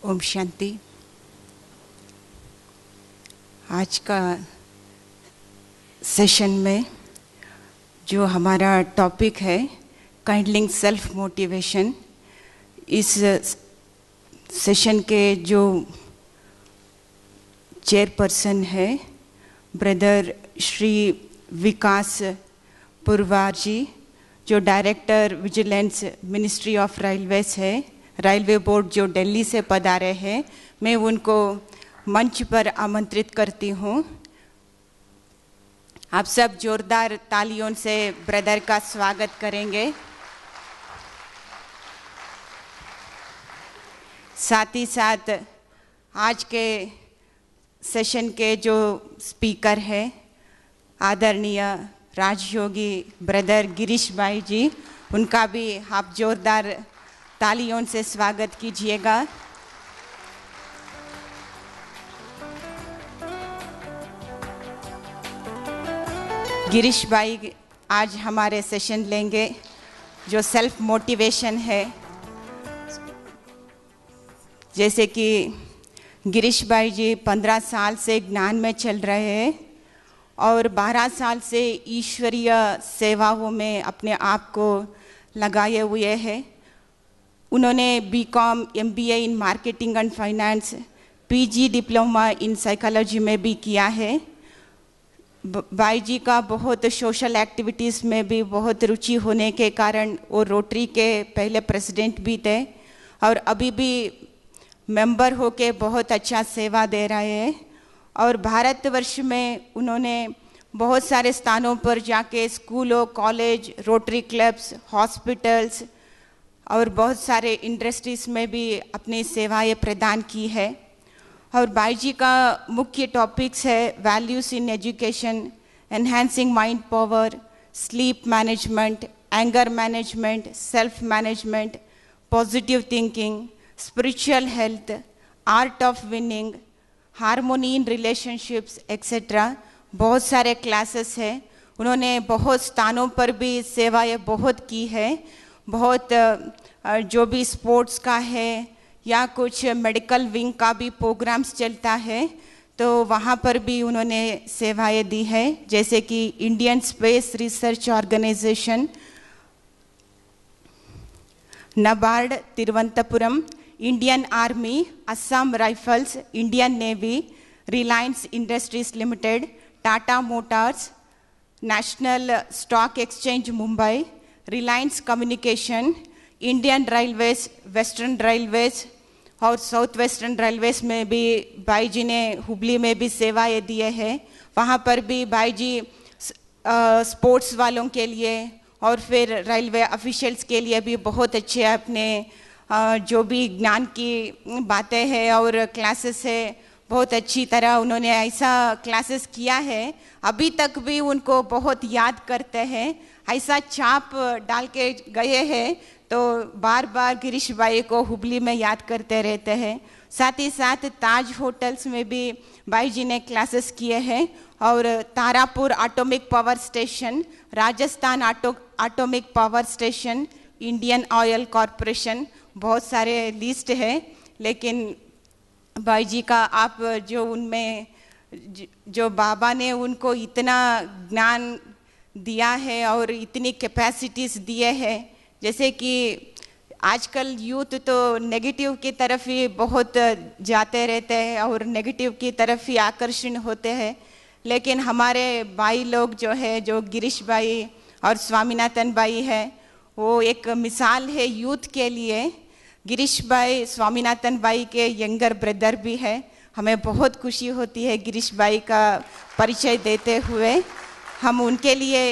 ओम शांति। आज का सेशन में जो हमारा टॉपिक है काइंडलिंग सेल्फ मोटिवेशन, इस सेशन के जो चेयरपर्सन है ब्रदर श्री विकास पुरवार जी, जो director vigilance ministry of railways है, रेलवे बोर्ड जो दिल्ली से पधारे हैं, मैं उनको मंच पर आमंत्रित करती हूँ। आप सब जोरदार तालियों से ब्रदर का स्वागत करेंगे। साथ ही साथ आज के सेशन के जो स्पीकर है आदरणीय राजयोगी ब्रदर गिरीश भाई जी, उनका भी आप जोरदार तालियों से स्वागत कीजिएगा। गिरीश भाई आज हमारे सेशन लेंगे जो सेल्फ मोटिवेशन है। जैसे कि गिरीश भाई जी 15 साल से ज्ञान में चल रहे हैं और 12 साल से ईश्वरीय सेवाओं में अपने आप को लगाए हुए हैं। उन्होंने BCom, MBA in marketing and finance, PG diploma in psychology में भी किया है। भाई जी का बहुत सोशल एक्टिविटीज़ में भी बहुत रुचि होने के कारण वो रोटरी के पहले प्रेसिडेंट भी थे और अभी भी मेंबर होके बहुत अच्छा सेवा दे रहे हैं। और भारतवर्ष में उन्होंने बहुत सारे स्थानों पर जाके स्कूलों, कॉलेज, रोटरी क्लब्स, हॉस्पिटल्स और बहुत सारे इंडस्ट्रीज़ में भी अपनी सेवाएं प्रदान की है। और भाई जी का मुख्य टॉपिक्स है values in education, enhancing mind power, sleep management, anger management, self management, positive thinking, spiritual health, art of winning, harmony in relationships etcetera. बहुत सारे क्लासेस हैं। उन्होंने बहुत स्थानों पर भी सेवाएं बहुत की है। बहुत जो भी स्पोर्ट्स का है या कुछ मेडिकल विंग का भी प्रोग्राम्स चलता है तो वहाँ पर भी उन्होंने सेवाएं दी है। जैसे कि Indian Space Research Organisation, NABARD Thiruvananthapuram, Indian Army, Assam Rifles, Indian Navy, Reliance Industries Limited, Tata Motors, National Stock Exchange Mumbai, Reliance Communication, Indian Railways, Western Railways और साउथ वेस्टर्न रेलवेज में भी भाई जी ने हुबली में भी सेवाएं दिए हैं। वहाँ पर भी भाई जी स्पोर्ट्स वालों के लिए और फिर रेलवे ऑफिशियल्स के लिए भी बहुत अच्छे अपने जो भी ज्ञान की बातें हैं और क्लासेस है, बहुत अच्छी तरह उन्होंने ऐसा क्लासेस किया है। अभी तक भी उनको बहुत याद करते हैं, ऐसा छाप डाल के गए हैं तो बार बार गिरीश भाई को हुबली में याद करते रहते हैं। साथ ही साथ ताज होटल्स में भी भाई जी ने क्लासेस किए हैं और Tarapur atomic power station, Rajasthan atomic power station, Indian oil corporation, बहुत सारे लिस्ट है। लेकिन भाई जी का आप जो उनमें जो बाबा ने उनको इतना ज्ञान दिया है और इतनी कैपेसिटीज़ दिए हैं, जैसे कि आजकल यूथ तो नेगेटिव की तरफ ही बहुत जाते रहते हैं और नेगेटिव की तरफ ही आकर्षण होते हैं। लेकिन हमारे भाई लोग जो है, जो गिरीश भाई और स्वामीनाथन भाई है, वो एक मिसाल है यूथ के लिए। गिरीश भाई स्वामीनाथन भाई के यंगर ब्रदर भी है। हमें बहुत खुशी होती है गिरीश भाई का परिचय देते हुए। हम उनके लिए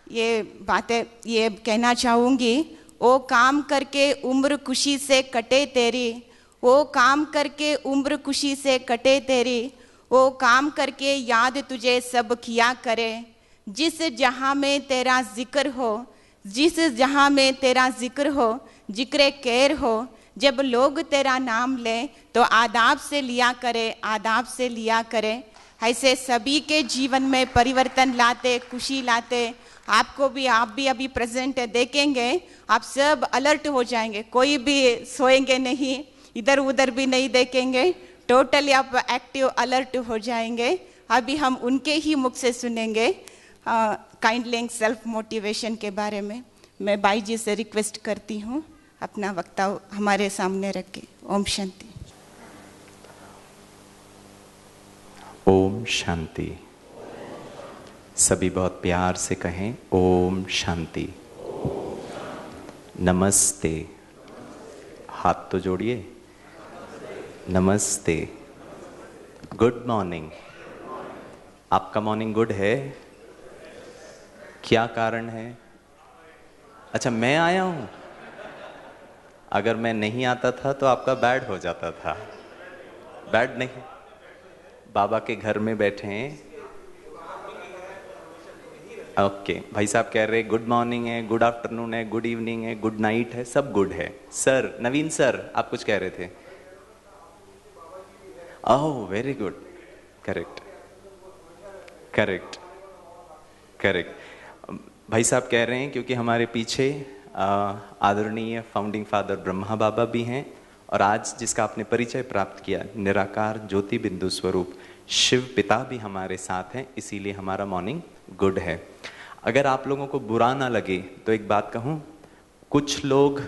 ये बातें ये कहना चाहूँगी, वो काम करके उम्र खुशी से कटे तेरी, वो काम करके उम्र खुशी से कटे तेरी, वो काम करके याद तुझे सब किया करे। जिस जहाँ में तेरा जिक्र हो, जिस जहाँ में तेरा जिक्र हो, जिक्र खैर हो, जब लोग तेरा नाम ले तो आदाब से लिया करे, आदाब से लिया करे। ऐसे सभी के जीवन में परिवर्तन लाते, खुशी लाते। आपको भी, आप भी अभी प्रेजेंट देखेंगे, आप सब अलर्ट हो जाएंगे, कोई भी सोएंगे नहीं। इधर उधर भी नहीं देखेंगे, टोटली आप एक्टिव अलर्ट हो जाएंगे। अभी हम उनके ही मुख से सुनेंगे काइंडलिंग सेल्फ मोटिवेशन के बारे में। मैं बाई जी से रिक्वेस्ट करती हूँ अपना वक्ता हमारे सामने रखें। ओम शांति। ओम शांति। सभी बहुत प्यार से कहें ओम शांति। नमस्ते। हाथ तो जोड़िए। नमस्ते। Good morning. आपका मॉर्निंग गुड है? क्या कारण है? अच्छा, मैं आया हूं। अगर मैं नहीं आता था तो आपका बैड हो जाता था। बैड नहीं, बाबा के घर में बैठे हैं। ओके, भाई साहब कह रहे गुड मॉर्निंग है, गुड आफ्टरनून है, गुड इवनिंग है, गुड नाइट है, सब गुड है। सर, नवीन सर, आप कुछ कह रहे थे? Oh very good, correct correct correct. भाई साहब कह रहे हैं क्योंकि हमारे पीछे आदरणीय फाउंडिंग फादर ब्रह्मा बाबा भी हैं, और आज जिसका आपने परिचय प्राप्त किया, निराकार ज्योति बिंदु स्वरूप शिव पिता भी हमारे साथ हैं, इसीलिए हमारा मॉर्निंग गुड है। अगर आप लोगों को बुरा ना लगे तो एक बात कहूं, कुछ लोग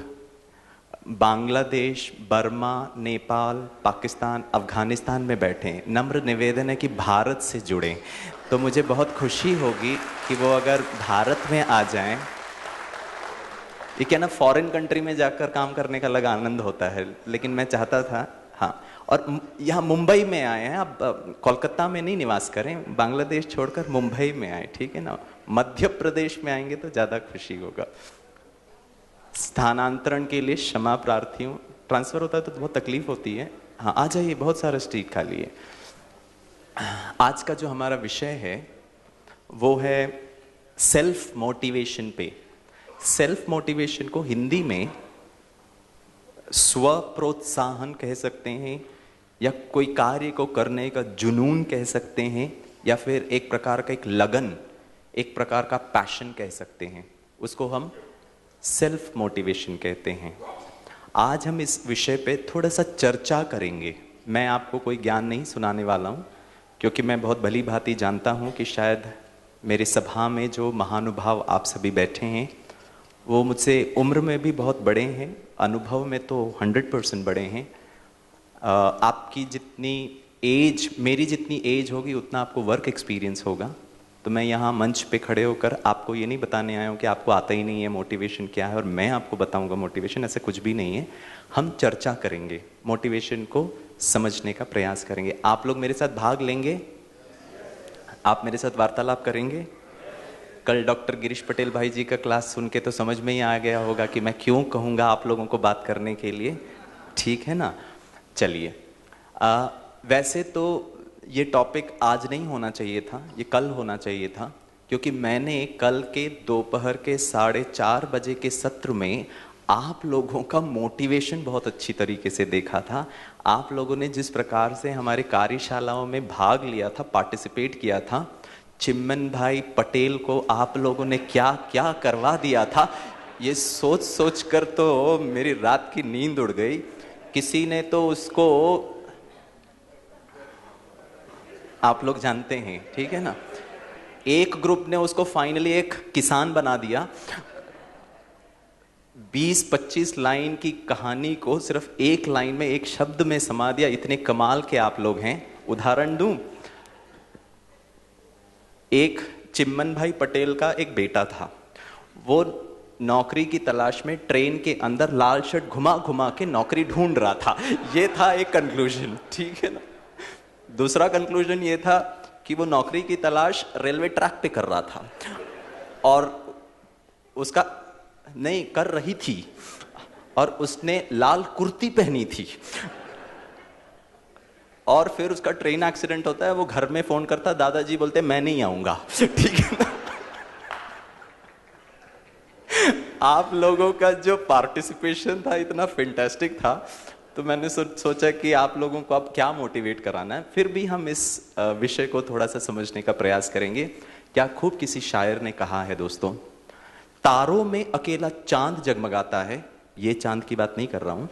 बांग्लादेश, बर्मा, नेपाल, पाकिस्तान, अफगानिस्तान में बैठे हैं। नम्र निवेदन है कि भारत से जुड़ें। तो मुझे बहुत खुशी होगी कि वो अगर भारत में आ जाएं। ये क्या ना, फॉरेन कंट्री में जाकर काम करने का अलग आनंद होता है, लेकिन मैं चाहता था, हाँ, और यहाँ मुंबई में आए हैं आप, कोलकाता में नहीं निवास करें, बांग्लादेश छोड़कर मुंबई में आए, ठीक है ना। मध्य प्रदेश में आएंगे तो ज़्यादा खुशी होगा। स्थानांतरण के लिए क्षमा प्रार्थी हूँ, ट्रांसफ़र होता है तो बहुत तकलीफ होती है। हाँ, आ जाइए, बहुत सारा स्ट्रीट खाली है। आज का जो हमारा विषय है वो है सेल्फ मोटिवेशन पे। सेल्फ मोटिवेशन को हिंदी में स्व प्रोत्साहन कह सकते हैं, या कोई कार्य को करने का जुनून कह सकते हैं, या फिर एक प्रकार का एक लगन, एक प्रकार का पैशन कह सकते हैं। उसको हम सेल्फ मोटिवेशन कहते हैं। आज हम इस विषय पे थोड़ा सा चर्चा करेंगे। मैं आपको कोई ज्ञान नहीं सुनाने वाला हूँ, क्योंकि मैं बहुत भली भांति जानता हूँ कि शायद मेरे सभा में जो महानुभाव आप सभी बैठे हैं वो मुझसे उम्र में भी बहुत बड़े हैं, अनुभव में तो 100% बड़े हैं। आपकी जितनी एज, मेरी जितनी एज होगी उतना आपको वर्क एक्सपीरियंस होगा। तो मैं यहाँ मंच पे खड़े होकर आपको ये नहीं बताने आया हूँ कि आपको आता ही नहीं है मोटिवेशन क्या है और मैं आपको बताऊँगा मोटिवेशन, ऐसे कुछ भी नहीं है। हम चर्चा करेंगे, मोटिवेशन को समझने का प्रयास करेंगे। आप लोग मेरे साथ भाग लेंगे? आप मेरे साथ वार्तालाप करेंगे? कल डॉक्टर गिरीश पटेल भाई जी का क्लास सुन के तो समझ में ही आ गया होगा कि मैं क्यों कहूँगा आप लोगों को बात करने के लिए, ठीक है ना। चलिए, वैसे तो ये टॉपिक आज नहीं होना चाहिए था, ये कल होना चाहिए था, क्योंकि मैंने कल के दोपहर के 4:30 बजे के सत्र में आप लोगों का मोटिवेशन बहुत अच्छी तरीके से देखा था। आप लोगों ने जिस प्रकार से हमारे कार्यशालाओं में भाग लिया था, पार्टिसिपेट किया था, चिम्मन भाई पटेल को आप लोगों ने क्या क्या करवा दिया था, ये सोच सोच कर तो मेरी रात की नींद उड़ गई। किसी ने तो उसको, आप लोग जानते हैं, ठीक है ना, एक ग्रुप ने उसको फाइनली एक किसान बना दिया। 20-25 लाइन की कहानी को सिर्फ एक लाइन में, एक शब्द में समा दिया। इतने कमाल के आप लोग हैं। उदाहरण दूं, एक चिम्मन भाई पटेल का एक बेटा था, वो नौकरी की तलाश में ट्रेन के अंदर लाल शर्ट घुमा घुमा के नौकरी ढूंढ रहा था। ये था एक कंक्लूजन, ठीक है ना। दूसरा कंक्लूजन ये था कि वो नौकरी की तलाश रेलवे ट्रैक पे कर रहा था, और उसका नहीं कर रही थी, और उसने लाल कुर्ती पहनी थी। और फिर उसका ट्रेन एक्सीडेंट होता है, वो घर में फोन करता, दादाजी बोलते मैं नहीं आऊंगा, ठीक है ना। आप लोगों का जो पार्टिसिपेशन था इतना फैंटास्टिक था, तो मैंने सोचा कि आप लोगों को अब क्या मोटिवेट कराना है। फिर भी हम इस विषय को थोड़ा सा समझने का प्रयास करेंगे। क्या खूब किसी शायर ने कहा है दोस्तों, तारों में अकेला चांद जगमगाता है। ये चांद की बात नहीं कर रहा हूं,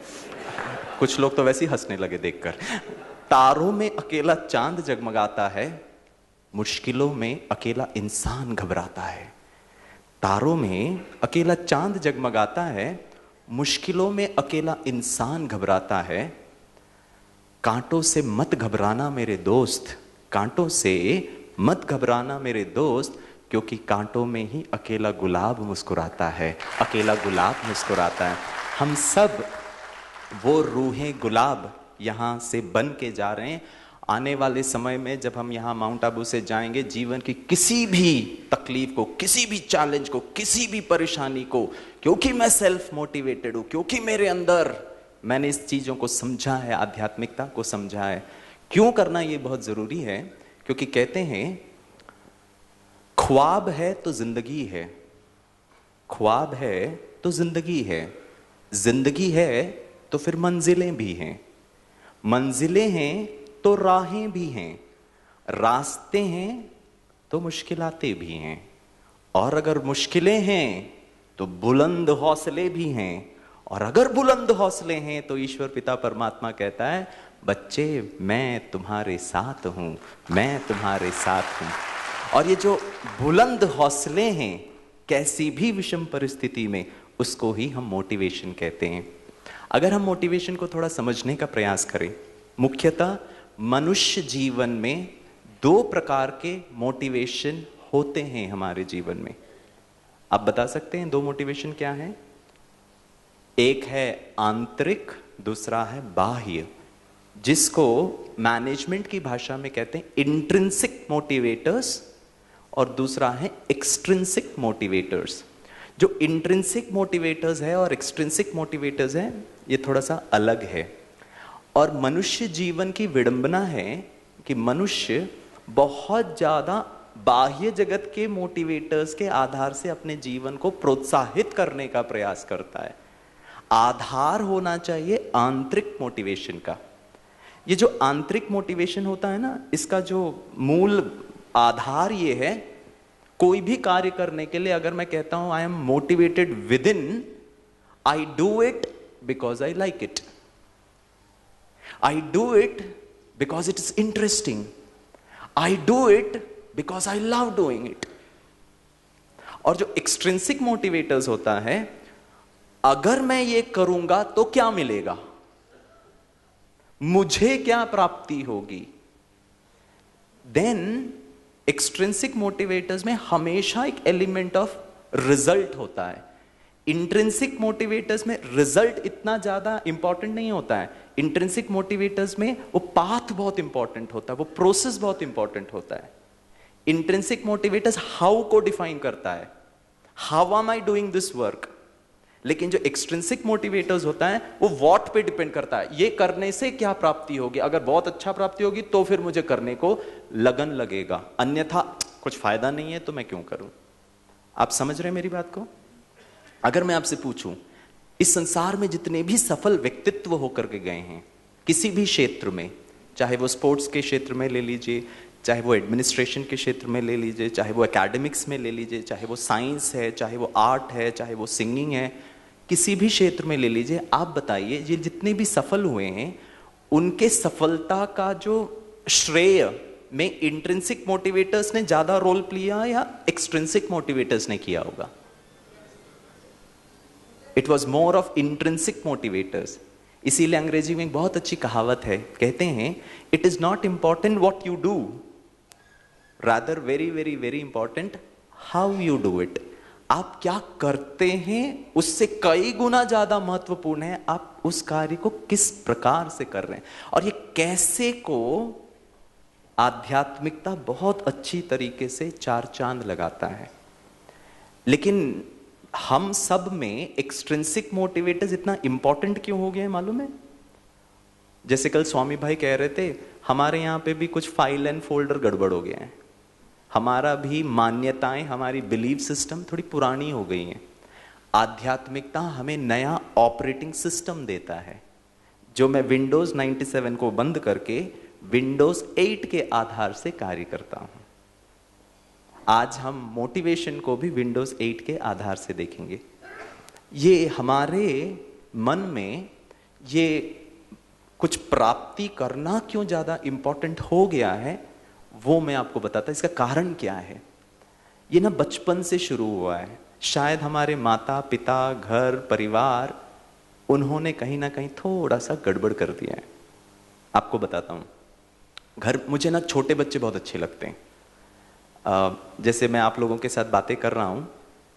कुछ लोग तो वैसे ही हंसने लगे देखकर। तारों में अकेला चांद जगमगाता है, मुश्किलों में अकेला इंसान घबराता है। तारों में अकेला चांद जगमगाता है, मुश्किलों में अकेला इंसान घबराता है। कांटों से मत घबराना मेरे दोस्त, कांटों से मत घबराना मेरे दोस्त, क्योंकि कांटों में ही अकेला गुलाब मुस्कुराता है, अकेला गुलाब मुस्कुराता है। हम सब वो रूहें गुलाब यहाँ से बन के जा रहे हैं। आने वाले समय में जब हम यहाँ माउंट आबू से जाएंगे, जीवन की किसी भी तकलीफ को, किसी भी चैलेंज को, किसी भी परेशानी को, क्योंकि मैं सेल्फ मोटिवेटेड हूँ, क्योंकि मेरे अंदर मैंने इस चीज़ों को समझा है, आध्यात्मिकता को समझा है। क्यों करना ये बहुत ज़रूरी है? क्योंकि कहते हैं ख्वाब है तो जिंदगी है, ख्वाब है तो जिंदगी है, जिंदगी है तो फिर मंजिलें भी हैं, मंजिलें हैं तो राहें भी हैं, रास्ते हैं तो मुश्किलातें भी हैं, और अगर मुश्किलें हैं तो बुलंद हौसले भी हैं, और अगर बुलंद हौसले हैं तो ईश्वर पिता परमात्मा कहता है बच्चे मैं तुम्हारे साथ हूं, मैं तुम्हारे साथ हूं। और ये जो बुलंद हौसले हैं कैसी भी विषम परिस्थिति में, उसको ही हम मोटिवेशन कहते हैं। अगर हम मोटिवेशन को थोड़ा समझने का प्रयास करें, मुख्यतः मनुष्य जीवन में दो प्रकार के मोटिवेशन होते हैं हमारे जीवन में। आप बता सकते हैं दो मोटिवेशन क्या है? एक है आंतरिक, दूसरा है बाह्य, जिसको मैनेजमेंट की भाषा में कहते हैं इंट्रिंसिक मोटिवेटर्स, और दूसरा है एक्सट्रिंसिक मोटिवेटर्स। जो इंट्रिंसिक मोटिवेटर्स है और एक्सट्रिंसिक मोटिवेटर्स है, ये थोड़ा सा अलग है। और मनुष्य जीवन की विडंबना है कि मनुष्य बहुत ज्यादा बाह्य जगत के मोटिवेटर्स के आधार से अपने जीवन को प्रोत्साहित करने का प्रयास करता है। आधार होना चाहिए आंतरिक मोटिवेशन का। ये जो आंतरिक मोटिवेशन होता है ना, इसका जो मूल आधार ये है, कोई भी कार्य करने के लिए अगर मैं कहता हूं I am motivated with in, I do it because I like it, I do it because it is interesting, I do it because I love doing it. और जो एक्सट्रिंसिक मोटिवेटर्स होता है, अगर मैं ये करूंगा तो क्या मिलेगा, मुझे क्या प्राप्ति होगी। देन एक्सट्रिंसिक मोटिवेटर्स में हमेशा एक एलिमेंट ऑफ रिजल्ट होता है। इंट्रिंसिक मोटिवेटर्स में रिजल्ट इतना ज्यादा इंपॉर्टेंट नहीं होता है। इंट्रिंसिक मोटिवेटर्स में वो पाथ बहुत इंपॉर्टेंट होता है, वो प्रोसेस बहुत इंपॉर्टेंट होता है। इंट्रिंसिक मोटिवेटर्स हाउ को डिफाइन करता है, how am I doing this work. लेकिन जो एक्सट्रिंसिक मोटिवेटर्स होता है वो व्हाट पे डिपेंड करता है, ये करने से क्या प्राप्ति होगी। अगर बहुत अच्छा प्राप्ति होगी तो फिर मुझे करने को लगन लगेगा, अन्यथा कुछ फायदा नहीं है तो मैं क्यों करूं। आप समझ रहे हैं मेरी बात को? अगर मैं आपसे पूछूं, इस संसार में जितने भी सफल व्यक्तित्व होकर के गए हैं किसी भी क्षेत्र में, चाहे वो स्पोर्ट्स के क्षेत्र में ले लीजिए, चाहे वो एडमिनिस्ट्रेशन के क्षेत्र में ले लीजिए, चाहे वो एकेडमिक्स में ले लीजिए, चाहे वो साइंस है, चाहे वो आर्ट है, चाहे वो सिंगिंग है, किसी भी क्षेत्र में ले लीजिए, आप बताइए ये जितने भी सफल हुए हैं उनके सफलता का जो श्रेय में इंट्रिंसिक मोटिवेटर्स ने ज्यादा रोल किया या एक्सट्रिंसिक मोटिवेटर्स ने किया होगा? It was more of intrinsic motivators. इसीलिए अंग्रेजी में एक बहुत अच्छी कहावत है, कहते हैं it is not important what you do, rather very very very important how you do it. आप क्या करते हैं उससे कई गुना ज्यादा महत्वपूर्ण है आप उस कार्य को किस प्रकार से कर रहे हैं। और ये कैसे को आध्यात्मिकता बहुत अच्छी तरीके से चार चांद लगाता है। लेकिन हम सब में एक्सट्रिंसिक मोटिवेटर्स इतना इंपॉर्टेंट क्यों हो गए हैं मालूम है? जैसे कल स्वामी भाई कह रहे थे, हमारे यहां पे भी कुछ फाइल एंड फोल्डर गड़बड़ हो गया है, हमारा भी मान्यताएं, हमारी बिलीफ सिस्टम थोड़ी पुरानी हो गई हैं। आध्यात्मिकता हमें नया ऑपरेटिंग सिस्टम देता है, जो मैं विंडोज 97 को बंद करके विंडोज 8 के आधार से कार्य करता हूं। आज हम मोटिवेशन को भी विंडोज 8 के आधार से देखेंगे। ये हमारे मन में ये कुछ प्राप्ति करना क्यों ज्यादा इंपॉर्टेंट हो गया है, वो मैं आपको बताता। इसका कारण क्या है? ये ना बचपन से शुरू हुआ है। शायद हमारे माता पिता, घर परिवार, उन्होंने कहीं ना कहीं थोड़ा सा गड़बड़ कर दिया है। आपको बताता हूं। घर, मुझे ना छोटे बच्चे बहुत अच्छे लगते हैं। जैसे मैं आप लोगों के साथ बातें कर रहा हूं,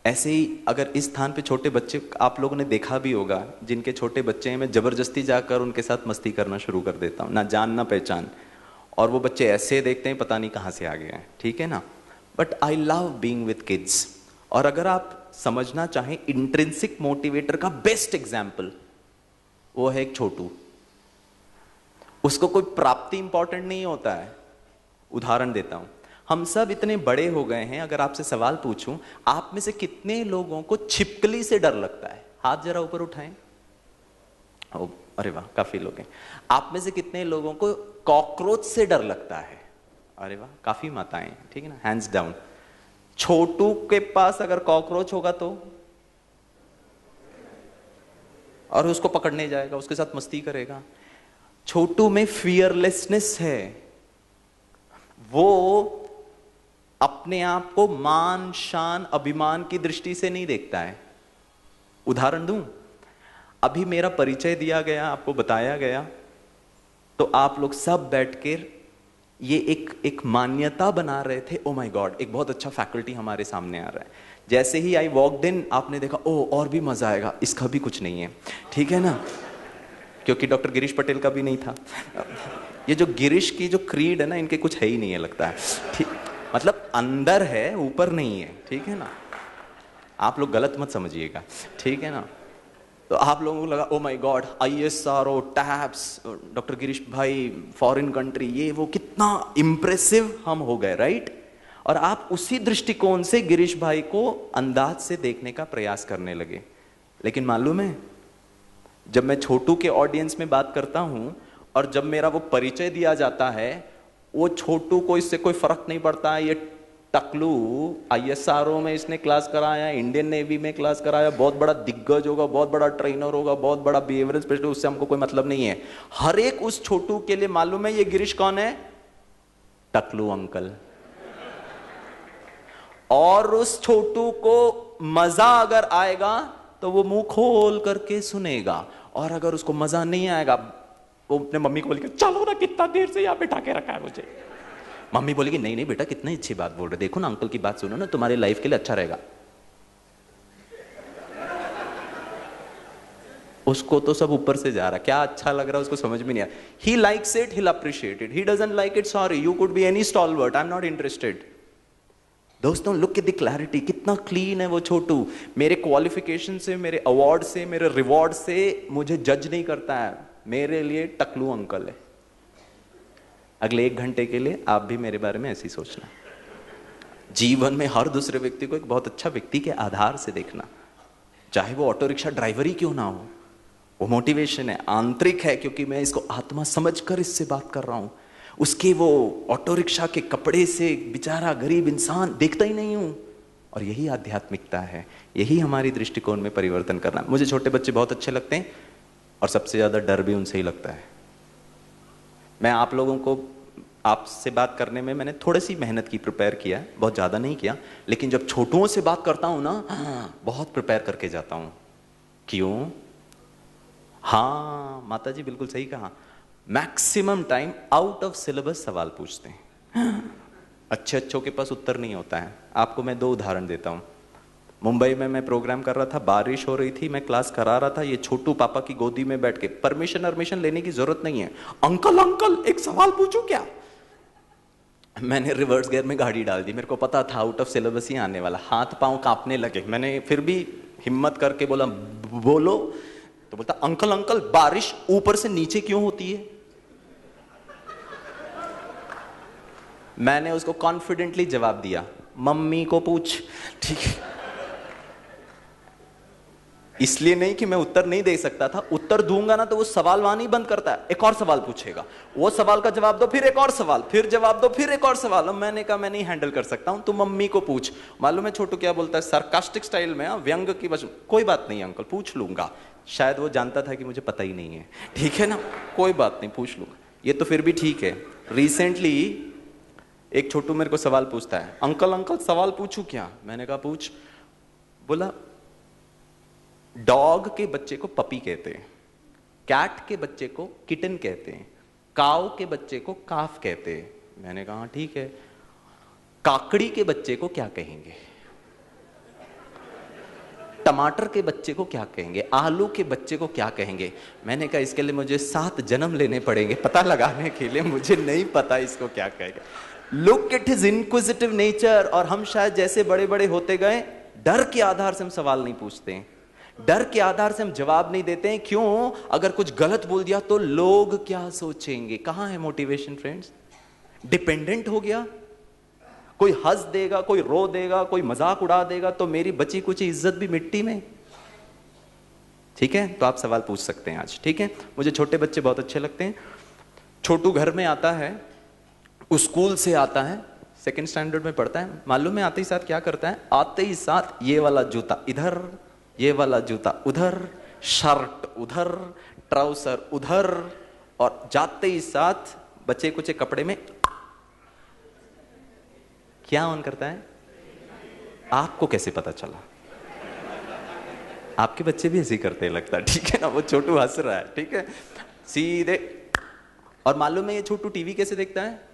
ऐसे ही अगर इस स्थान पे छोटे बच्चे, आप लोगों ने देखा भी होगा, जिनके छोटे बच्चे हैं, मैं जबरदस्ती जाकर उनके साथ मस्ती करना शुरू कर देता हूं, ना जान ना पहचान। और वो बच्चे ऐसे देखते हैं, पता नहीं कहां से आ गए हैं, ठीक है ना। But I love being with kids. और अगर आप समझना चाहें इंट्रिंसिक मोटिवेटर का बेस्ट एग्जाम्पल, वो है एक छोटू। उसको कोई प्राप्ति इंपॉर्टेंट नहीं होता है। उदाहरण देता हूं, हम सब इतने बड़े हो गए हैं, अगर आपसे सवाल पूछूं, आप में से कितने लोगों को छिपकली से डर लगता है? हाथ जरा ऊपर उठाएं। ओ, अरे वाह, काफी लोग हैं। आप में से कितने लोगों को कॉकरोच से डर लगता है? अरे वाह, काफी माताएं, ठीक है ना, हैंड्स डाउन। छोटू के पास अगर कॉकरोच होगा तो, और उसको पकड़ने जाएगा, उसके साथ मस्ती करेगा। छोटू में फियरलेसनेस है। वो अपने आप को मान, शान, अभिमान की दृष्टि से नहीं देखता है। उदाहरण दूं, अभी मेरा परिचय दिया गया, आपको बताया गया, तो आप लोग सब बैठकर ये एक मान्यता बना रहे थे, ओ माय गॉड, एक बहुत अच्छा फैकल्टी हमारे सामने आ रहा है। जैसे ही आई वॉकड इन, आपने देखा, ओ और भी मजा आएगा, इसका भी कुछ नहीं है, ठीक है ना, क्योंकि डॉक्टर गिरीश पटेल का भी नहीं था। ये जो गिरीश की जो क्रीड है ना, इनके कुछ है ही नहीं है लगता है, ठीक, मतलब अंदर है, ऊपर नहीं है, ठीक है ना। आप लोग गलत मत समझिएगा, ठीक है ना। तो आप लोगों को लगा, oh my God, ISRO, tabs, doctor Girish भाई, फॉरेन कंट्री, ये वो, कितना इंप्रेसिव हम हो गए, राइट। और आप उसी दृष्टिकोण से गिरीश भाई को अंदाज से देखने का प्रयास करने लगे। लेकिन मालूम है, जब मैं छोटू के ऑडियंस में बात करता हूं और जब मेरा वो परिचय दिया जाता है, वो छोटू को इससे कोई फर्क नहीं पड़ता है। ये टकलू ISRO में इसने क्लास कराया, इंडियन नेवी में क्लास कराया, बहुत बड़ा दिग्गज होगा, बहुत बड़ा ट्रेनर होगा, बहुत बड़ा बिहेवियरल स्पेशलिस्ट, उससे हमको कोई मतलब नहीं है। हर एक उस छोटू के लिए मालूम है ये गिरीश कौन है? टकलू अंकल। और उस छोटू को मजा अगर आएगा तो वो मुंह खोल करके सुनेगा, और अगर उसको मजा नहीं आएगा, वो अपने मम्मी को बोलेगा, चलो ना, कितना देर से यहां बैठा के रखा है मुझे। मम्मी बोलेगी, नहीं नहीं बेटा, कितनी अच्छी बात बोल रहे, देखो ना अंकल की बात सुनो ना, तुम्हारी लाइफ के लिए अच्छा रहेगा। उसको तो सब ऊपर से जा रहा, क्या अच्छा लग रहा है उसको समझ में नहीं आ रहा। He likes it, he appreciate it, he doesn't like it, sorry, you could be any stalwart, I am not interested. दोस्तों, लुक एट द क्लैरिटी, कितना क्लीन है वो छोटू। मेरे क्वालिफिकेशन से, मेरे अवार्ड से, मेरे रिवॉर्ड से मुझे जज नहीं करता है, मेरे लिए टकलू अंकल है। अगले 1 घंटे के लिए आप भी मेरे बारे में ऐसे ही सोचना। जीवन में हर दूसरे व्यक्ति को एक बहुत अच्छा व्यक्ति के आधार से देखना, चाहे वो ऑटो रिक्शा ड्राइवर ही क्यों ना हो। वो मोटिवेशन है, आंतरिक है, क्योंकि मैं इसको आत्मा समझकर इससे बात कर रहा हूं। उसके वो ऑटो रिक्शा के कपड़े से बेचारा गरीब इंसान देखता ही नहीं हूं। और यही आध्यात्मिकता है, यही हमारी दृष्टिकोण में परिवर्तन करना। मुझे छोटे बच्चे बहुत अच्छे लगते हैं, और सबसे ज्यादा डर भी उनसे ही लगता है। मैं आप लोगों को, आपसे बात करने में मैंने थोड़ी सी मेहनत की, प्रिपेयर किया, बहुत ज्यादा नहीं किया, लेकिन जब छोटुओं से बात करता हूं ना, बहुत प्रिपेयर करके जाता हूं। क्यों? हाँ माता जी, बिल्कुल सही कहा। Maximum time out of syllabus सवाल पूछते हैं, अच्छे अच्छों के पास उत्तर नहीं होता है। आपको मैं 2 उदाहरण देता हूं। मुंबई में मैं प्रोग्राम कर रहा था, बारिश हो रही थी, मैं क्लास करा रहा था, ये छोटू पापा की गोदी में बैठ के, परमिशन लेने की जरूरत नहीं है, अंकल अंकल एक सवाल पूछूं क्या? मैंने रिवर्स गियर में गाड़ी डाल दी, मेरे को पता था आउट ऑफ सिलेबस ही आने वाला। हाथ पांव कांपने लगे, मैंने फिर भी हिम्मत करके बोला, बोलो। तो बोलता, अंकल अंकल बारिश ऊपर से नीचे क्यों होती है? मैंने उसको कॉन्फिडेंटली जवाब दिया, मम्मी को पूछ। ठीक है, इसलिए नहीं कि मैं उत्तर नहीं दे सकता था, उत्तर दूंगा ना तो वो सवाल वहां नहीं बंद करता है, एक और सवाल पूछेगा, वो सवाल का जवाब दो, फिर एक और सवाल, फिर जवाब दो, फिर एक और सवाल। अब मैंने कहा मैं नहीं हैंडल कर सकता हूं, तू मम्मी को पूछ। मालूम है छोटू क्या बोलता है, सरकास्टिक स्टाइल में, व्यंग की वजह, कोई बात नहीं अंकल पूछ लूंगा। शायद वो जानता था कि मुझे पता ही नहीं है, ठीक है ना, कोई बात नहीं पूछ लूंगा। ये तो फिर भी ठीक है। रिसेंटली एक छोटू मेरे को सवाल पूछता है, अंकल अंकल सवाल पूछूं क्या? मैंने कहा पूछ। बोला डॉग के बच्चे को पपी कहते हैं, कैट के बच्चे को किटन कहते हैं, काऊ के बच्चे को काफ कहते हैं। मैंने कहा ठीक है, काकड़ी के बच्चे को क्या कहेंगे? टमाटर के बच्चे को क्या कहेंगे? आलू के बच्चे को क्या कहेंगे? मैंने कहा इसके लिए मुझे 7 जन्म लेने पड़ेंगे पता लगाने के लिए, मुझे नहीं पता इसको क्या कहेगा। Look at his inquisitive nature. और हम शायद जैसे बड़े बड़े होते गए, डर के आधार से हम सवाल नहीं पूछते हैं, डर के आधार से हम जवाब नहीं देते हैं। क्यों? अगर कुछ गलत बोल दिया तो लोग क्या सोचेंगे? कहां है मोटिवेशन फ्रेंड्स? डिपेंडेंट हो गया, कोई हंस देगा, कोई रो देगा, कोई मजाक उड़ा देगा, तो मेरी बची कुछ इज्जत भी मिट्टी में। ठीक है, तो आप सवाल पूछ सकते हैं आज, ठीक है। मुझे छोटे बच्चे बहुत अच्छे लगते हैं। छोटू घर में आता है, स्कूल से आता है, 2nd स्टैंडर्ड में पढ़ता है। मालूम है आते ही साथ क्या करता है? आते ही साथ ये वाला जूता इधर, ये वाला जूता उधर, शर्ट उधर, ट्राउसर उधर, और जाते ही साथ बचे कुचे कपड़े में क्या ऑन करता है? आपको कैसे पता चला? आपके बच्चे भी ऐसे ही करते हैं लगता है, ठीक है ना। वो छोटू हंस रहा है, ठीक है, सीधे। और मालूम है ये छोटू टीवी कैसे देखता है?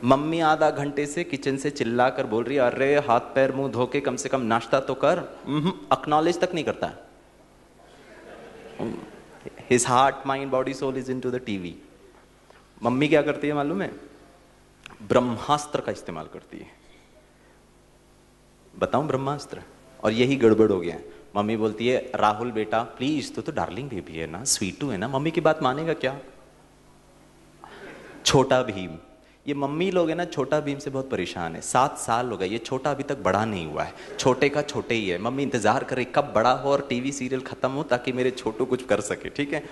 मम्मी आधा घंटे से किचन से चिल्ला कर बोल रही है, अरे हाथ पैर मुंह धो के कम से कम नाश्ता तो कर। एक्नॉलेज तक नहीं करता। His heart, mind, body, soul is into the TV. Mummy क्या करती है मालूम है? ब्रह्मास्त्र का इस्तेमाल करती है। बताऊं ब्रह्मास्त्र? और यही गड़बड़ हो गया है। मम्मी बोलती है, राहुल बेटा प्लीज, तो डार्लिंग बेबी है ना, स्वीटू है ना, मम्मी की बात मानेगा क्या? छोटा भीम, ये मम्मी लोग है ना, छोटा भीम से बहुत परेशान है। 7 साल हो गए, ये छोटा अभी तक बड़ा नहीं हुआ है, छोटे का छोटे ही है। मम्मी इंतजार करे कब बड़ा हो और टीवी सीरियल खत्म हो ताकि मेरे छोटू कुछ कर सके, ठीक है।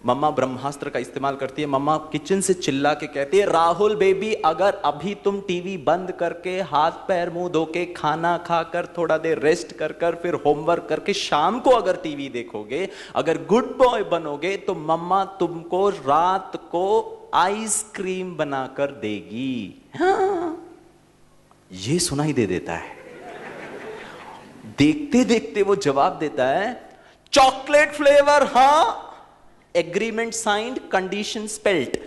मम्मा ब्रह्मास्त्र का इस्तेमाल करती है। मम्मा किचन से चिल्ला के कहती है, राहुल बेबी अगर अभी तुम टीवी बंद करके हाथ पैर मुंह धो के खाना खाकर थोड़ा देर रेस्ट कर कर फिर होमवर्क करके शाम को अगर टीवी देखोगे, अगर गुड बॉय बनोगे, तो मम्मा तुमको रात को आइसक्रीम बनाकर देगी। हाँ, ये सुनाई दे देता है। देखते देखते वो जवाब देता है, चॉकलेट फ्लेवर। हाँ, एग्रीमेंट साइंड, कंडीशन स्पेल्ट,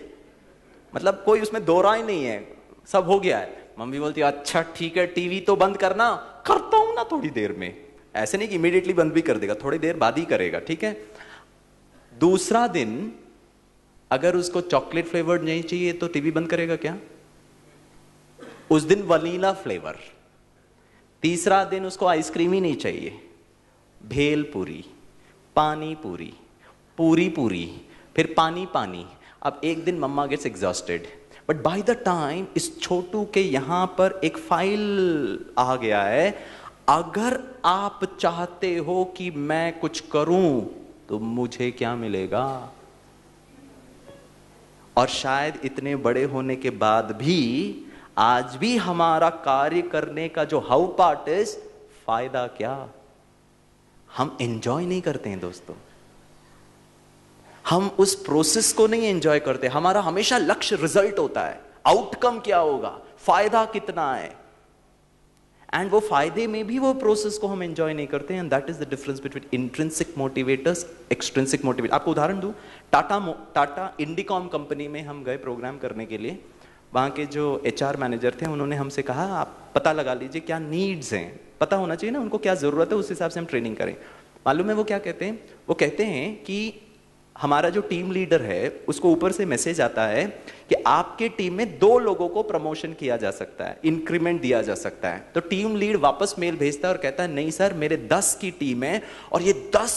मतलब कोई उसमें दो राय नहीं है, सब हो गया है। मम्मी बोलती है, अच्छा ठीक है, टीवी तो बंद करना। करता हूं ना थोड़ी देर में, ऐसे नहीं कि इमीडिएटली बंद भी कर देगा, थोड़ी देर बाद ही करेगा, ठीक है। दूसरा दिन अगर उसको चॉकलेट फ्लेवर नहीं चाहिए तो टीवी बंद करेगा क्या? उस दिन वनीला फ्लेवर। तीसरा दिन उसको आइसक्रीम ही नहीं चाहिए, भेल पूरी, पानी पूरी, पूरी पूरी, फिर पानी पानी। अब एक दिन मम्मा gets exhausted, but by the time इस छोटू के यहां पर एक फाइल आ गया है, अगर आप चाहते हो कि मैं कुछ करूं तो मुझे क्या मिलेगा। और शायद इतने बड़े होने के बाद भी आज भी हमारा कार्य करने का जो हाउ पार्ट इज, फायदा क्या? हम एंजॉय नहीं करते हैं दोस्तों, हम उस प्रोसेस को नहीं एंजॉय करते। हमारा हमेशा लक्ष्य रिजल्ट होता है, आउटकम क्या होगा, फायदा कितना है, एंड वो फायदे में भी वो प्रोसेस को हम एंजॉय नहीं करते हैं। That is the difference between intrinsic motivators, extrinsic motivator. आपको उदाहरण दूं, टाटा इंडिकॉम कंपनी में हम गए प्रोग्राम करने के लिए। वहाँ के जो HR मैनेजर थे उन्होंने हमसे कहा, आप पता लगा लीजिए क्या नीड्स हैं, पता होना चाहिए ना उनको क्या जरूरत है, उस हिसाब से हम ट्रेनिंग करें। मालूम है वो क्या कहते हैं? वो कहते हैं कि हमारा जो टीम लीडर है उसको ऊपर से मैसेज आता है कि आपके टीम में 2 लोगों को प्रमोशन किया जा सकता है, इंक्रीमेंट दिया जा सकता है। तो टीम लीड वापस मेल भेजता है और कहता है, नहीं सर मेरे 10 की टीम है और ये 10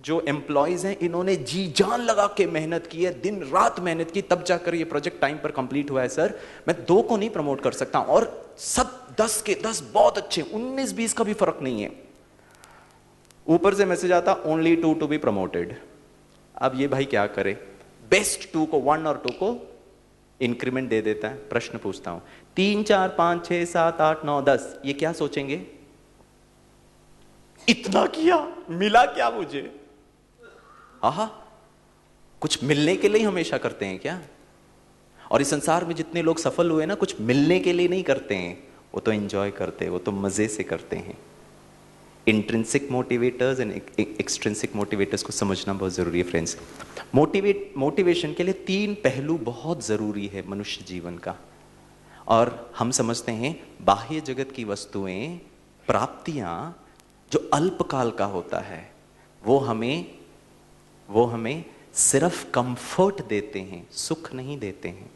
जो एम्प्लॉयज हैं, इन्होंने जी जान लगा के मेहनत की है, दिन रात मेहनत की, तब जाकर ये प्रोजेक्ट टाइम पर कंप्लीट हुआ है सर। मैं 2 को नहीं प्रमोट कर सकता, और सब 10 के 10 बहुत अच्छे, 19-20 का भी फर्क नहीं है। ऊपर से मैसेज आता ओनली 2 टू बी प्रमोटेड। अब ये भाई क्या करे, बेस्ट 2 को, 1 और 2 को इंक्रीमेंट दे देता है। प्रश्न पूछता हूं, 3 4 5 6 7 8 9 10, ये क्या सोचेंगे, इतना किया, मिला क्या मुझे? आहा, कुछ मिलने के लिए ही हमेशा करते हैं क्या? और इस संसार में जितने लोग सफल हुए ना, कुछ मिलने के लिए नहीं करते हैं, वो तो एंजॉय करते हैं, वो तो मजे से करते हैं। Intrinsic motivators and extrinsic motivators को समझना बहुत जरूरी है फ्रेंड्स। मोटिवेशन के लिए 3 पहलू बहुत जरूरी है मनुष्य जीवन का। और हम समझते हैं बाह्य जगत की वस्तुएं, प्राप्तियां जो अल्पकाल का होता है, वो हमें सिर्फ कंफर्ट देते हैं, सुख नहीं देते हैं।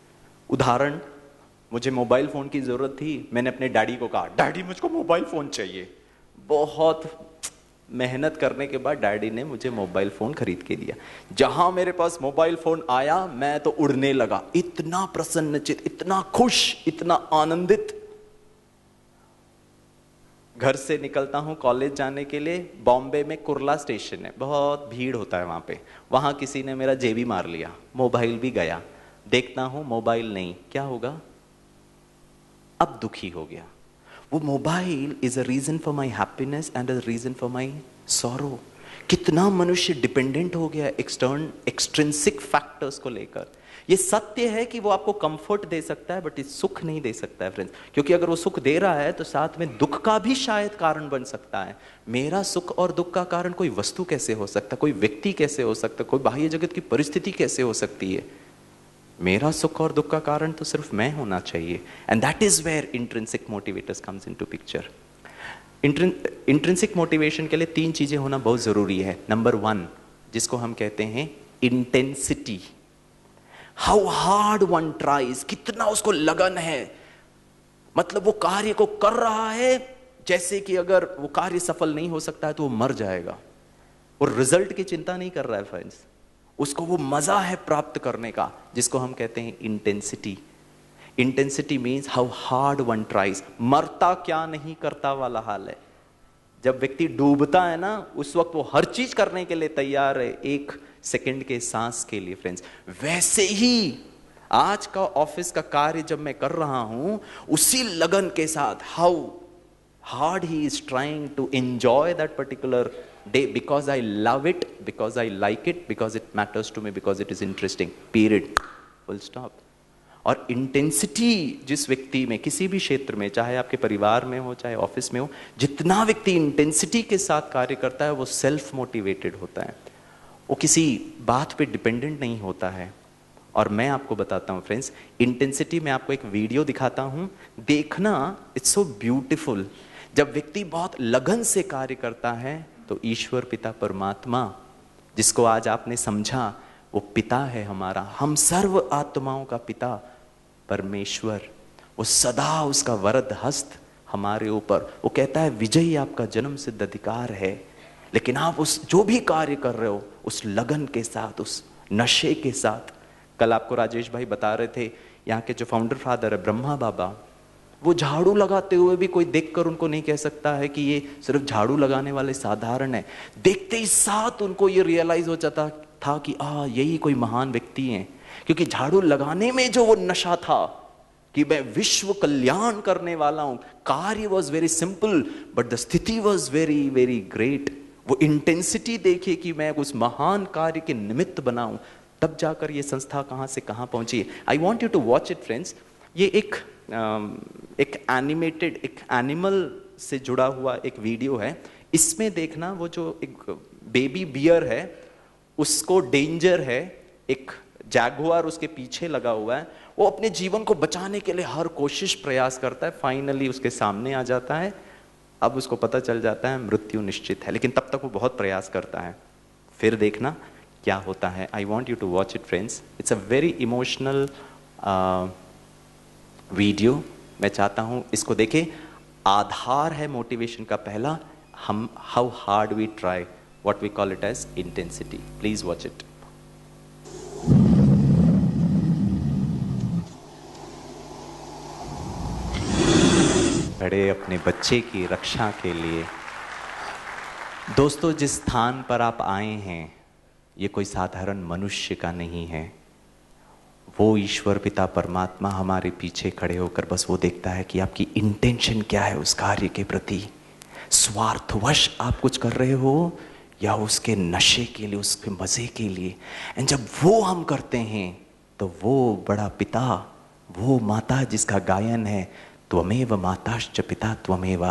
उदाहरण, मुझे मोबाइल फोन की जरूरत थी, मैंने अपने डैडी को कहा डैडी मुझको मोबाइल फोन चाहिए। बहुत मेहनत करने के बाद डैडी ने मुझे मोबाइल फोन खरीद के दिया। जहां मेरे पास मोबाइल फोन आया, मैं तो उड़ने लगा, इतना प्रसन्नचित, इतना खुश, इतना आनंदित। घर से निकलता हूं कॉलेज जाने के लिए, बॉम्बे में कुर्ला स्टेशन है, बहुत भीड़ होता है वहां पे। वहां किसी ने मेरा जेबी मार लिया, मोबाइल भी गया। देखता हूं मोबाइल नहीं, क्या होगा? अब दुखी हो गया। वो mobile is a reason for my happiness and a reason for my sorrow. कितना मनुष्य डिपेंडेंट हो गया एक्सट्रिंसिक फैक्टर्स को लेकर। ये सत्य है कि वो आपको कंफर्ट दे सकता है, बट ये सुख नहीं दे सकता है फ्रेंड्स। क्योंकि अगर वो सुख दे रहा है तो साथ में दुख का भी शायद कारण बन सकता है। मेरा सुख और दुख का कारण कोई वस्तु कैसे हो सकता है, कोई व्यक्ति कैसे हो सकता है, कोई बाह्य जगत की परिस्थिति कैसे हो सकती है? मेरा सुख और दुख का कारण तो सिर्फ मैं होना चाहिए। And that is where intrinsic motivators comes into picture. Intrinsic motivation के लिए 3 चीजें होना बहुत जरूरी है। नंबर 1, जिसको हम कहते हैं intensity. How hard one tries, कितना उसको लगन है, मतलब वो कार्य को कर रहा है जैसे कि अगर वो कार्य सफल नहीं हो सकता है तो वो मर जाएगा। और रिजल्ट की चिंता नहीं कर रहा है फ्रेंड्स, उसको वो मजा है प्राप्त करने का, जिसको हम कहते हैं intensity. Intensity means how hard one tries, मरता क्या नहीं करता वाला हाल है। जब व्यक्ति डूबता है ना, उस वक्त वो हर चीज करने के लिए तैयार है, 1 सेकंड के सांस के लिए फ्रेंड्स। वैसे ही आज का ऑफिस का कार्य जब मैं कर रहा हूं, उसी लगन के साथ how hard he is trying to enjoy that particular day because I love it, because I like it, because it matters to me, because it is interesting, period, full stop. और इंटेंसिटी जिस व्यक्ति में, किसी भी क्षेत्र में, चाहे आपके परिवार में हो चाहे ऑफिस में हो, जितना व्यक्ति इंटेंसिटी के साथ कार्य करता है वो सेल्फ मोटिवेटेड होता है, वो किसी बात पे डिपेंडेंट नहीं होता है। और मैं आपको बताता हूँ फ्रेंड्स, इंटेंसिटी में आपको एक वीडियो दिखाता हूँ, देखना, इट्स सो ब्यूटिफुल। जब व्यक्ति बहुत लगन से कार्य करता है तो ईश्वर पिता परमात्मा, जिसको आज आपने समझा, वो पिता है हमारा, हम सर्व आत्माओं का पिता परमेश्वर, वो सदा उसका वरद हस्त हमारे ऊपर, वो कहता है विजयी आपका जन्म सिद्ध अधिकार है। लेकिन आप उस जो भी कार्य कर रहे हो उस लगन के साथ, उस नशे के साथ। कल आपको राजेश भाई बता रहे थे, यहाँ के जो फाउंडर फादर है ब्रह्मा बाबा, वो झाड़ू लगाते हुए भी कोई देखकर उनको नहीं कह सकता है कि ये सिर्फ झाड़ू लगाने वाले साधारण है। देखते ही साथ उनको ये रियलाइज हो जाता था कि यही कोई महान व्यक्ति हैं, क्योंकि झाड़ू लगाने में जो वो नशा था कि मैं विश्व कल्याण करने वाला हूं। कार्य was very simple but the स्थिति वॉज वेरी वेरी ग्रेट। वो इंटेंसिटी देखिए कि मैं उस महान कार्य के निमित्त बनाऊं, तब जाकर ये संस्था कहां से कहां पहुंची। I want you to watch it friends. ये एक एनिमेटेड, एक एनिमल से जुड़ा हुआ एक वीडियो है। इसमें देखना, वो जो एक बेबी बियर है उसको डेंजर है, एक जैगुआर उसके पीछे लगा हुआ है, वो अपने जीवन को बचाने के लिए हर कोशिश प्रयास करता है, फाइनली उसके सामने आ जाता है। अब उसको पता चल जाता है मृत्यु निश्चित है, लेकिन तब तक वो बहुत प्रयास करता है। फिर देखना क्या होता है। I want you to watch it friends, it's a very emotional video. मैं चाहता हूं इसको देखें। आधार है मोटिवेशन का पहला, हम how hard we try, what we call it as intensity. Please watch it. खड़े अपने बच्चे की रक्षा के लिए। दोस्तों, जिस स्थान पर आप आए हैं ये कोई साधारण मनुष्य का नहीं है। वो ईश्वर पिता परमात्मा हमारे पीछे खड़े होकर बस वो देखता है कि आपकी इंटेंशन क्या है उस कार्य के प्रति। स्वार्थवश आप कुछ कर रहे हो या उसके नशे के लिए, उसके मजे के लिए। एंड जब वो हम करते हैं तो वो बड़ा पिता, वो माता जिसका गायन है, त्वमेव माताश्च पिता त्वमेव,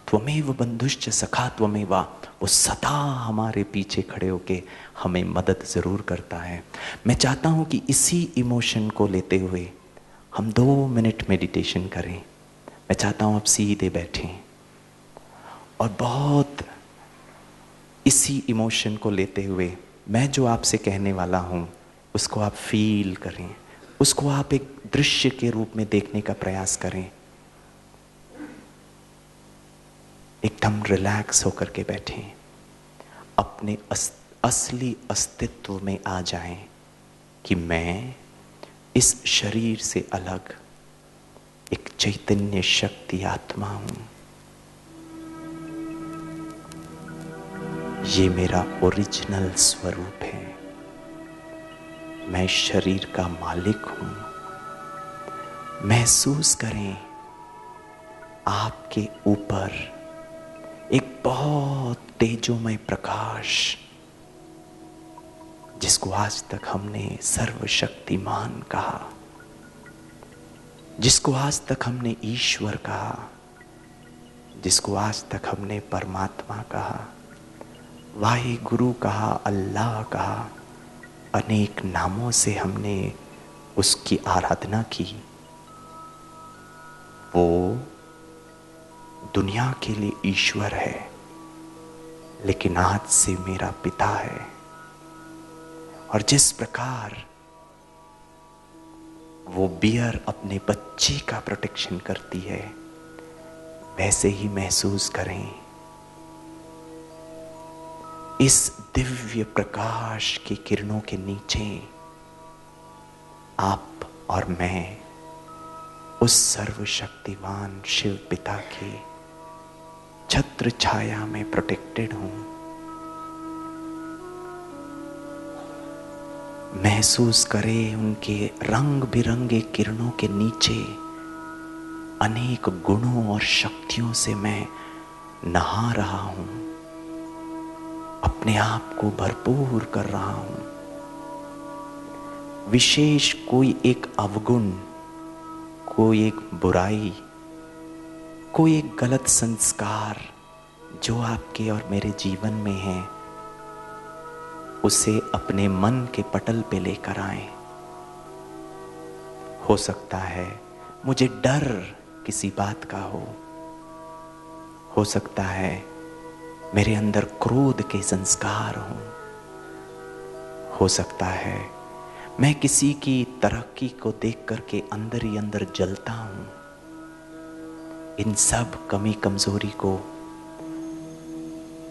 त्वमेव बंधुश्च सखा त्वमेव, वो सदा हमारे पीछे खड़े होके हमें मदद ज़रूर करता है। मैं चाहता हूँ कि इसी इमोशन को लेते हुए हम 2 मिनट मेडिटेशन करें। मैं चाहता हूँ आप सीधे बैठें और बहुत इसी इमोशन को लेते हुए मैं जो आपसे कहने वाला हूँ उसको आप फील करें, उसको आप एक दृश्य के रूप में देखने का प्रयास करें। एकदम रिलैक्स होकर के बैठें, अपने असली अस्तित्व में आ जाएं कि मैं इस शरीर से अलग एक चैतन्य शक्ति आत्मा हूं। ये मेरा ओरिजिनल स्वरूप है। मैं शरीर का मालिक हूं। महसूस करें आपके ऊपर एक बहुत तेजोमय प्रकाश, जिसको आज तक हमने सर्वशक्तिमान कहा, जिसको आज तक हमने ईश्वर कहा, जिसको आज तक हमने परमात्मा कहा, वाहे गुरु कहा, अल्लाह कहा, अनेक नामों से हमने उसकी आराधना की। वो दुनिया के लिए ईश्वर है, लेकिन आज से मेरा पिता है। और जिस प्रकार वो बियर अपने बच्चे का प्रोटेक्शन करती है, वैसे ही महसूस करें इस दिव्य प्रकाश की किरणों के नीचे आप और मैं उस सर्वशक्तिमान शिव पिता के छत्र छाया में प्रोटेक्टेड हूं। महसूस करें उनके रंग बिरंगे किरणों के नीचे अनेक गुणों और शक्तियों से मैं नहा रहा हूं, अपने आप को भरपूर कर रहा हूं। विशेष कोई एक अवगुण, कोई एक बुराई, कोई एक गलत संस्कार जो आपके और मेरे जीवन में है, उसे अपने मन के पटल पे लेकर आए। हो सकता है मुझे डर किसी बात का हो सकता है मेरे अंदर क्रोध के संस्कार हो सकता है मैं किसी की तरक्की को देख करके अंदर ही अंदर जलता हूं। इन सब कमी कमजोरी को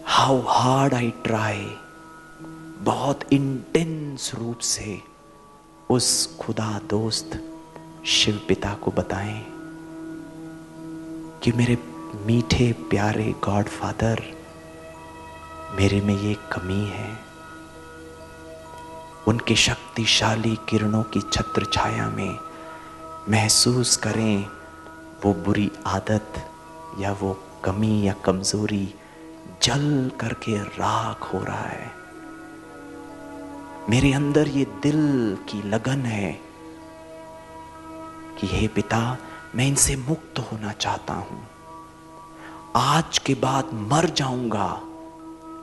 हाउ हार्ड आई ट्राई, बहुत इंटेंस रूप से उस खुदा दोस्त शिव पिता को बताएं कि मेरे मीठे प्यारे गॉड फादर, मेरे में ये कमी है। उनके शक्तिशाली किरणों की छत्र छाया में महसूस करें वो बुरी आदत या वो कमी या कमजोरी जल करके राख हो रहा है। मेरे अंदर ये दिल की लगन है कि हे पिता, मैं इनसे मुक्त होना चाहता हूं। आज के बाद मर जाऊंगा,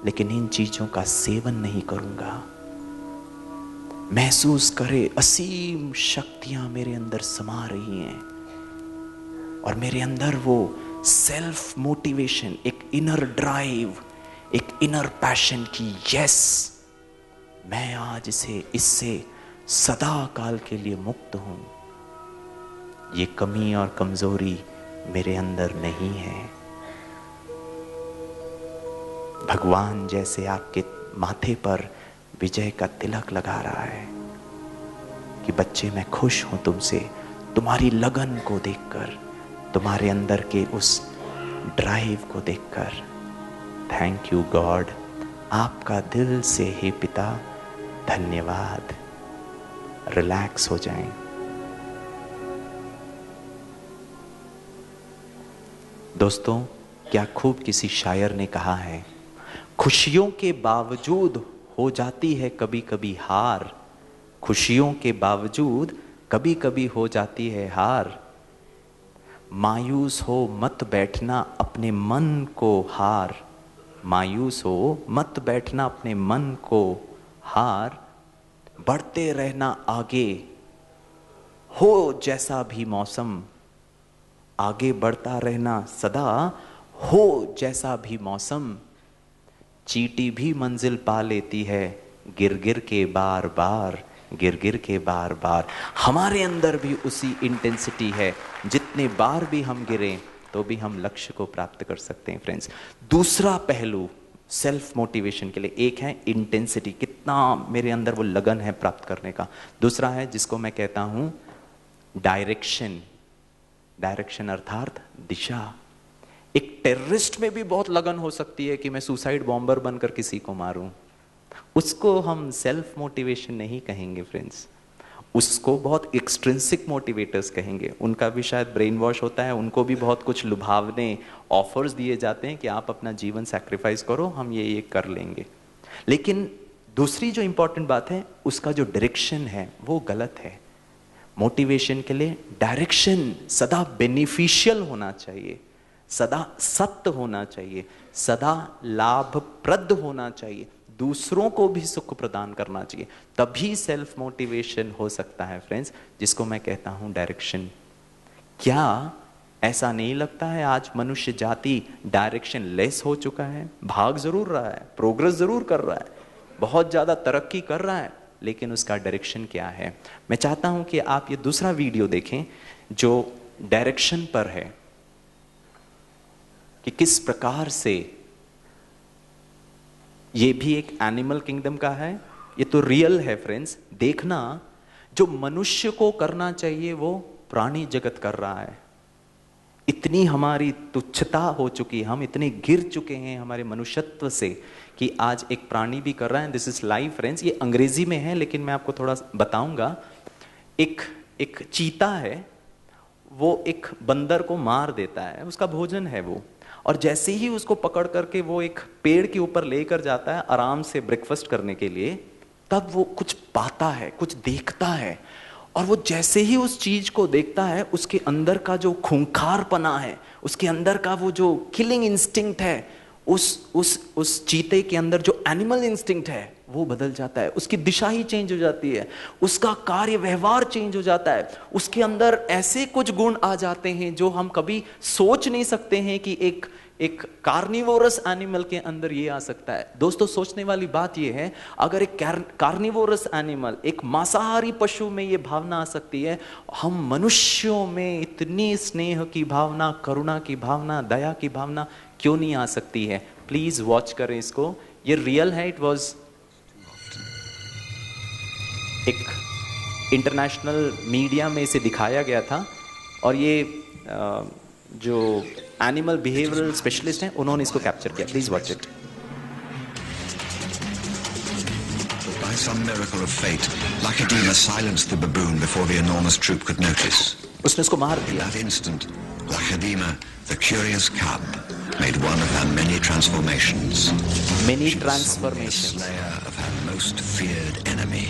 लेकिन इन चीजों का सेवन नहीं करूंगा। महसूस करे असीम शक्तियां मेरे अंदर समा रही हैं और मेरे अंदर वो सेल्फ मोटिवेशन, एक इनर ड्राइव, एक इनर पैशन की यस, मैं आज इससे सदा काल के लिए मुक्त हूं। ये कमी और कमजोरी मेरे अंदर नहीं है। भगवान जैसे आपके माथे पर विजय का तिलक लगा रहा है कि बच्चे मैं खुश हूं तुमसे, तुम्हारी लगन को देखकर, तुम्हारे अंदर के उस ड्राइव को देखकर। थैंक यू गॉड, आपका दिल से हे पिता धन्यवाद। रिलैक्स हो जाएं। दोस्तों, क्या खूब किसी शायर ने कहा है, खुशियों के बावजूद हो जाती है कभी कभी हार, खुशियों के बावजूद कभी कभी हो जाती है हार, मायूस हो मत बैठना अपने मन को हार, मायूस हो मत बैठना अपने मन को हार, बढ़ते रहना आगे हो जैसा भी मौसम, आगे बढ़ता रहना सदा हो जैसा भी मौसम, चींटी भी मंजिल पा लेती है गिर गिर के बार बार, गिर गिर के बार बार। हमारे अंदर भी उसी इंटेंसिटी है, जितने बार भी हम गिरें तो भी हम लक्ष्य को प्राप्त कर सकते हैं फ्रेंड्स। दूसरा पहलू सेल्फ मोटिवेशन के लिए, एक है इंटेंसिटी, कितना मेरे अंदर वो लगन है प्राप्त करने का। दूसरा है जिसको मैं कहता हूं डायरेक्शन, डायरेक्शन अर्थात दिशा। एक टेररिस्ट में भी बहुत लगन हो सकती है कि मैं सुसाइड बॉम्बर बनकर किसी को मारूं, उसको हम सेल्फ मोटिवेशन नहीं कहेंगे फ्रेंड्स, उसको बहुत एक्सट्रिंसिक मोटिवेटर्स कहेंगे। उनका भी शायद ब्रेन वॉश होता है, उनको भी बहुत कुछ लुभावने ऑफर्स दिए जाते हैं कि आप अपना जीवन सैक्रिफाइस करो, हम ये कर लेंगे। लेकिन दूसरी जो इंपॉर्टेंट बात है, उसका जो डायरेक्शन है वो गलत है। मोटिवेशन के लिए डायरेक्शन सदा बेनिफिशियल होना चाहिए, सदा सत्य होना चाहिए, सदा लाभप्रद होना चाहिए, दूसरों को भी सुख प्रदान करना चाहिए, तभी सेल्फ मोटिवेशन हो सकता है फ्रेंड्स, जिसको मैं कहता हूं डायरेक्शन। क्या ऐसा नहीं लगता है आज मनुष्य जाति डायरेक्शन लेस हो चुका है? भाग जरूर रहा है, प्रोग्रेस जरूर कर रहा है, बहुत ज्यादा तरक्की कर रहा है, लेकिन उसका डायरेक्शन क्या है? मैं चाहता हूं कि आप ये दूसरा वीडियो देखें जो डायरेक्शन पर है, कि किस प्रकार से ये भी एक एनिमल किंगडम का है, ये तो रियल है फ्रेंड्स। देखना, जो मनुष्य को करना चाहिए वो प्राणी जगत कर रहा है। इतनी हमारी तुच्छता हो चुकी है, हम इतने गिर चुके हैं हमारे मनुष्यत्व से कि आज एक प्राणी भी कर रहा है। दिस इज लाइव फ्रेंड्स, ये अंग्रेजी में है लेकिन मैं आपको थोड़ा बताऊंगा। एक चीता है, वो एक बंदर को मार देता है, उसका भोजन है वो, और जैसे ही उसको पकड़ करके वो एक पेड़ के ऊपर लेकर जाता है आराम से ब्रेकफास्ट करने के लिए, तब वो कुछ पाता है, कुछ देखता है, और वो जैसे ही उस चीज को देखता है, उसके अंदर का जो खूंखारपना है, उसके अंदर का वो जो किलिंग इंस्टिंक्ट है, उस चीते के अंदर जो एनिमल इंस्टिंक्ट है वो बदल जाता है, उसकी दिशा ही चेंज हो जाती है, उसका कार्य व्यवहार चेंज हो जाता है, उसके अंदर ऐसे कुछ गुण आ जाते हैं जो हम कभी सोच नहीं सकते हैं कि एक कार्निवोरस एनिमल के अंदर ये आ सकता है। दोस्तों, सोचने वाली बात ये है, अगर एक कार्निवोरस एनिमल, एक मांसाहारी पशु में ये भावना आ सकती है, हम मनुष्यों में इतनी स्नेह की भावना, करुणा की भावना, दया की भावना क्यों नहीं आ सकती है? प्लीज वॉच करें इसको, ये रियल है। इट वॉज एक इंटरनेशनल मीडिया में इसे दिखाया गया था, और ये जो एनिमल बिहेवियरल स्पेशलिस्ट हैं उन्होंने इसको कैप्चर किया। Please watch it. By some miracle of fate, Lacedaemon silenced the baboon before the enormous troop could notice. उसने उसको मार In दिया। that instant, Lacedaemon, the curious cub, made one of her many transformations. Many She was transformations. the slayer of her most feared enemy.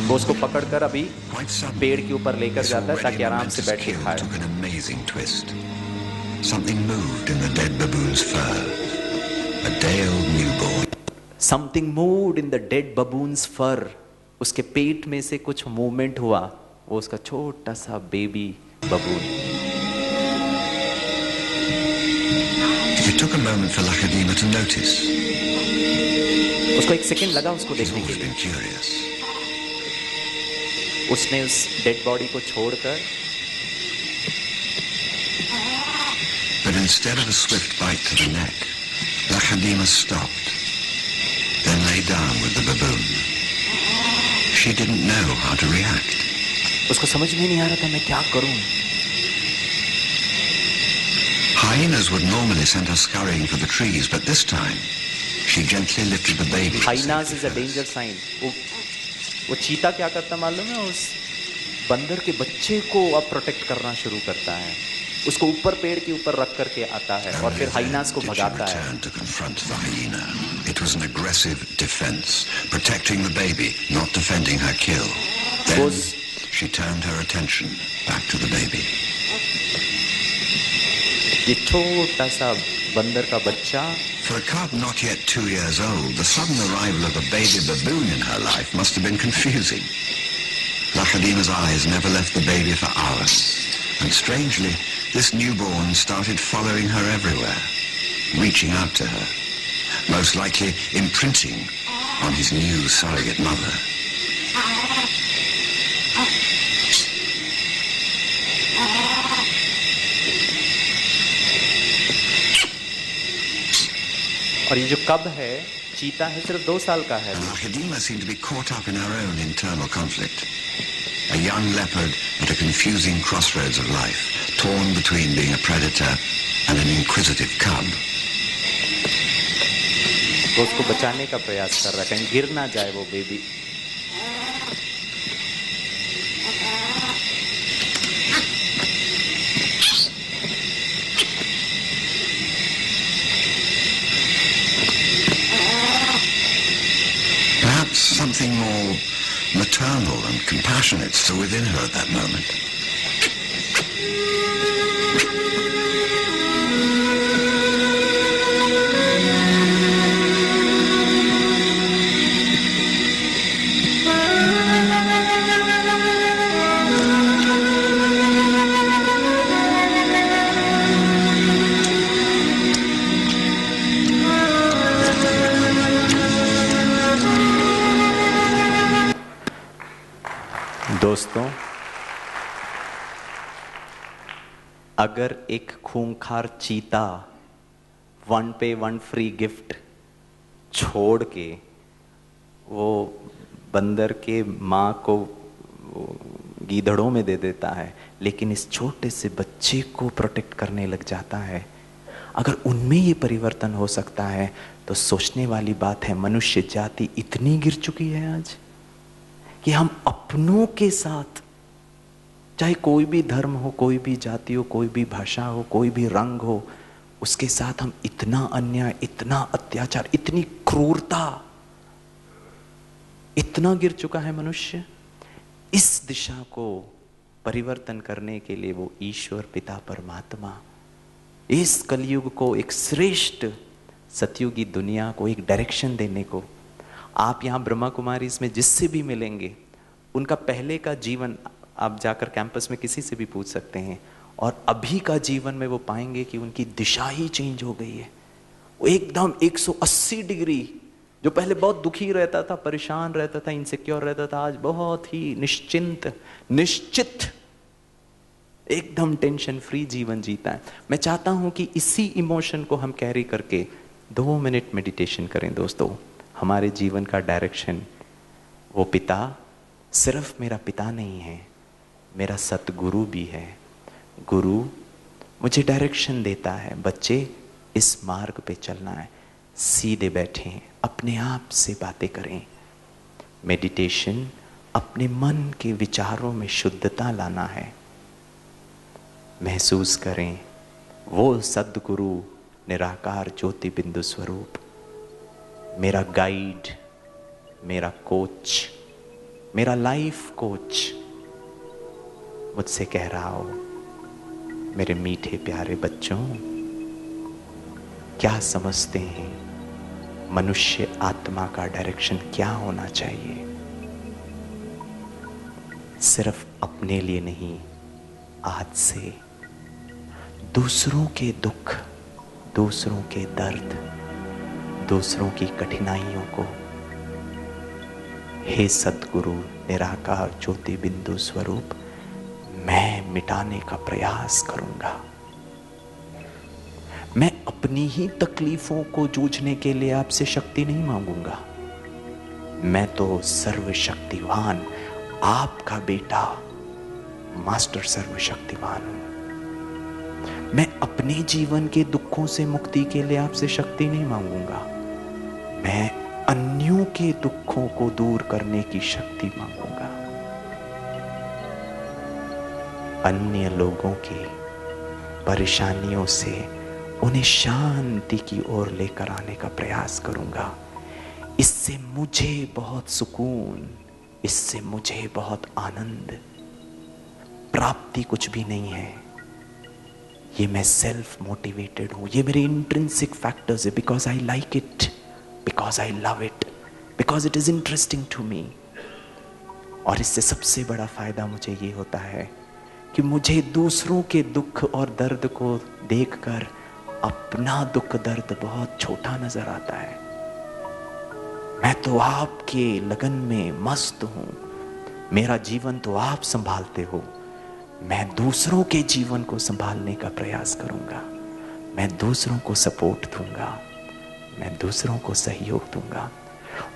वो उसको पकड़कर अभी Quite suddenly, पेड़ के ऊपर लेकर this जाता है already ताकि आराम से momentous बैठ के kill खाए। took an amazing twist. Something moved in the dead baboon's fur. A day-old newborn. Something moved in the dead baboon's fur. उसके पेट में से कुछ मूवमेंट हुआ, वो उसका छोटा सा baby बबून। It took a moment for Lacedaemon to notice. उसको एक सेकंड लगा उसको He's देखने के always लिए। been curious. उसने उस डेड बॉडी को छोड़कर, But instead of a swift bite to the neck, Lacedaemon stopped then lay down with the baboon. She didn't know how to react. उसको समझ में नहीं आ रहा था मैं क्या करूं. Hyenas would normally send her scurrying for the trees, but this time she gently lifted the baby. Hyenas is a danger sign. वो चीता क्या करता मालूम है, उस बंदर के बच्चे को अब प्रोटेक्ट करना शुरू करता है, उसको ऊपर पेड़ के ऊपर रख करके आता है और फिर हाइनास को भगाता है. To confront the hyena. It was an aggressive defense, protecting the baby, not defending her kill. Then she turned her attention back to the baby. ये छोटा सा बंदर का बच्चा. For a cub not yet 2 years old, the sudden arrival of a baby baboon in her life must have been confusing. Lakhadima's eyes never left the baby for hours, and strangely, this newborn started following her everywhere, reaching out to her, most likely imprinting on his new surrogate mother. और ये जो कब है, चीता है, सिर्फ 2 साल का है. Lakhadima seemed to be caught up in her own internal conflict. A young leopard at a confusing crossroads of life, torn between being a predator and an inquisitive cub. वो उसको बचाने का प्रयास कर रहा है, कहीं गिर ना जाए वो baby. Perhaps something more maternal and compassionate still within her at that moment. दोस्तों, अगर एक खूंखार चीता 1 पे 1 फ्री गिफ्ट छोड़ के वो बंदर के माँ को गीदड़ों में दे देता है, लेकिन इस छोटे से बच्चे को प्रोटेक्ट करने लग जाता है, अगर उनमें ये परिवर्तन हो सकता है तो सोचने वाली बात है, मनुष्य जाति इतनी गिर चुकी है आज कि हम अपनों के साथ, चाहे कोई भी धर्म हो, कोई भी जाति हो, कोई भी भाषा हो, कोई भी रंग हो, उसके साथ हम इतना अन्याय, इतना अत्याचार, इतनी क्रूरता, इतना गिर चुका है मनुष्य. इस दिशा को परिवर्तन करने के लिए वो ईश्वर पिता परमात्मा इस कलयुग को, एक श्रेष्ठ सतयुगी दुनिया को एक डायरेक्शन देने को, आप यहाँ ब्रह्मा कुमारी इसमें जिससे भी मिलेंगे, उनका पहले का जीवन आप जाकर कैंपस में किसी से भी पूछ सकते हैं, और अभी का जीवन में वो पाएंगे कि उनकी दिशा ही चेंज हो गई है. वो एकदम 180 डिग्री, जो पहले बहुत दुखी रहता था, परेशान रहता था, इनसिक्योर रहता था, आज बहुत ही निश्चित, एकदम टेंशन फ्री जीवन जीता है. मैं चाहता हूं कि इसी इमोशन को हम कैरी करके 2 मिनट मेडिटेशन करें. दोस्तों, हमारे जीवन का डायरेक्शन, वो पिता सिर्फ मेरा पिता नहीं है, मेरा सतगुरु भी है. गुरु मुझे डायरेक्शन देता है, बच्चे इस मार्ग पे चलना है, सीधे बैठें, अपने आप से बातें करें. मेडिटेशन अपने मन के विचारों में शुद्धता लाना है. महसूस करें वो सद्गुरु निराकार ज्योति बिंदु स्वरूप, मेरा गाइड, मेरा कोच, मेरा लाइफ कोच मुझसे कह रहा हो, मेरे मीठे प्यारे बच्चों, क्या समझते हैं मनुष्य आत्मा का डायरेक्शन क्या होना चाहिए? सिर्फ अपने लिए नहीं, आज से दूसरों के दुख, दूसरों के दर्द, दूसरों की कठिनाइयों को, हे सद्गुरु निराकार ज्योति बिंदु स्वरूप, मैं मिटाने का प्रयास करूंगा. मैं अपनी ही तकलीफों को जूझने के लिए आपसे शक्ति नहीं मांगूंगा. मैं तो सर्वशक्तिवान आपका बेटा मास्टर सर्वशक्तिवान हूं। मैं अपने जीवन के दुखों से मुक्ति के लिए आपसे शक्ति नहीं मांगूंगा, मैं अन्यों के दुखों को दूर करने की शक्ति मांगूंगा। अन्य लोगों की परेशानियों से उन्हें शांति की ओर लेकर आने का प्रयास करूंगा। इससे मुझे बहुत सुकून, इससे मुझे बहुत आनंद। प्राप्ति कुछ भी नहीं है, ये मैं सेल्फ मोटिवेटेड हूं, ये मेरे इंट्रिंसिक फैक्टर्स है, because I like it, because I love it, because it is interesting to me. और इससे सबसे बड़ा फायदा मुझे ये होता है कि मुझे दूसरों के दुख और दर्द को देखकर अपना दुख दर्द बहुत छोटा नजर आता है। मैं तो आपके लगन में मस्त हूं, मेरा जीवन तो आप संभालते हो, मैं दूसरों के जीवन को संभालने का प्रयास करूंगा, मैं दूसरों को सपोर्ट दूंगा, मैं दूसरों को सहयोग दूंगा,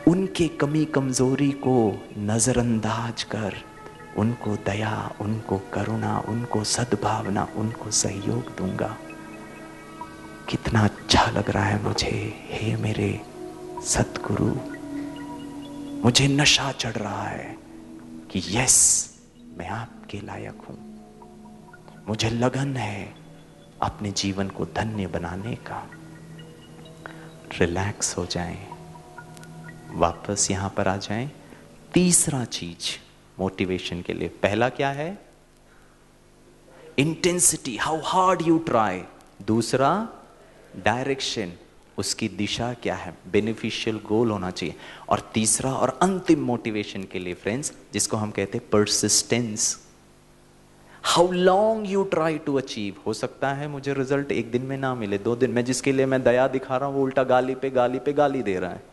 उनके कमी कमजोरी को नजरअंदाज कर उनको दया, उनको करुणा, उनको सद्भावना, उनको सहयोग दूंगा। कितना अच्छा लग रहा है मुझे, हे मेरे सतगुरु। मुझे नशा चढ़ रहा है कि यस, मैं आपके लायक हूं। मुझे लगन है अपने जीवन को धन्य बनाने का। रिलैक्स हो जाएं, वापस यहां पर आ जाएं। तीसरा चीज मोटिवेशन के लिए, पहला क्या है? Intensity, how hard you try. दूसरा डायरेक्शन, उसकी दिशा क्या है, बेनिफिशियल गोल होना चाहिए। और तीसरा और अंतिम मोटिवेशन के लिए फ्रेंड्स, जिसको हम कहते हैं persistence, how long you try to achieve. हो सकता है मुझे रिजल्ट एक दिन में ना मिले, 2 दिन में, जिसके लिए मैं दया दिखा रहा हूं वो उल्टा गाली पे गाली पे गाली दे रहा है।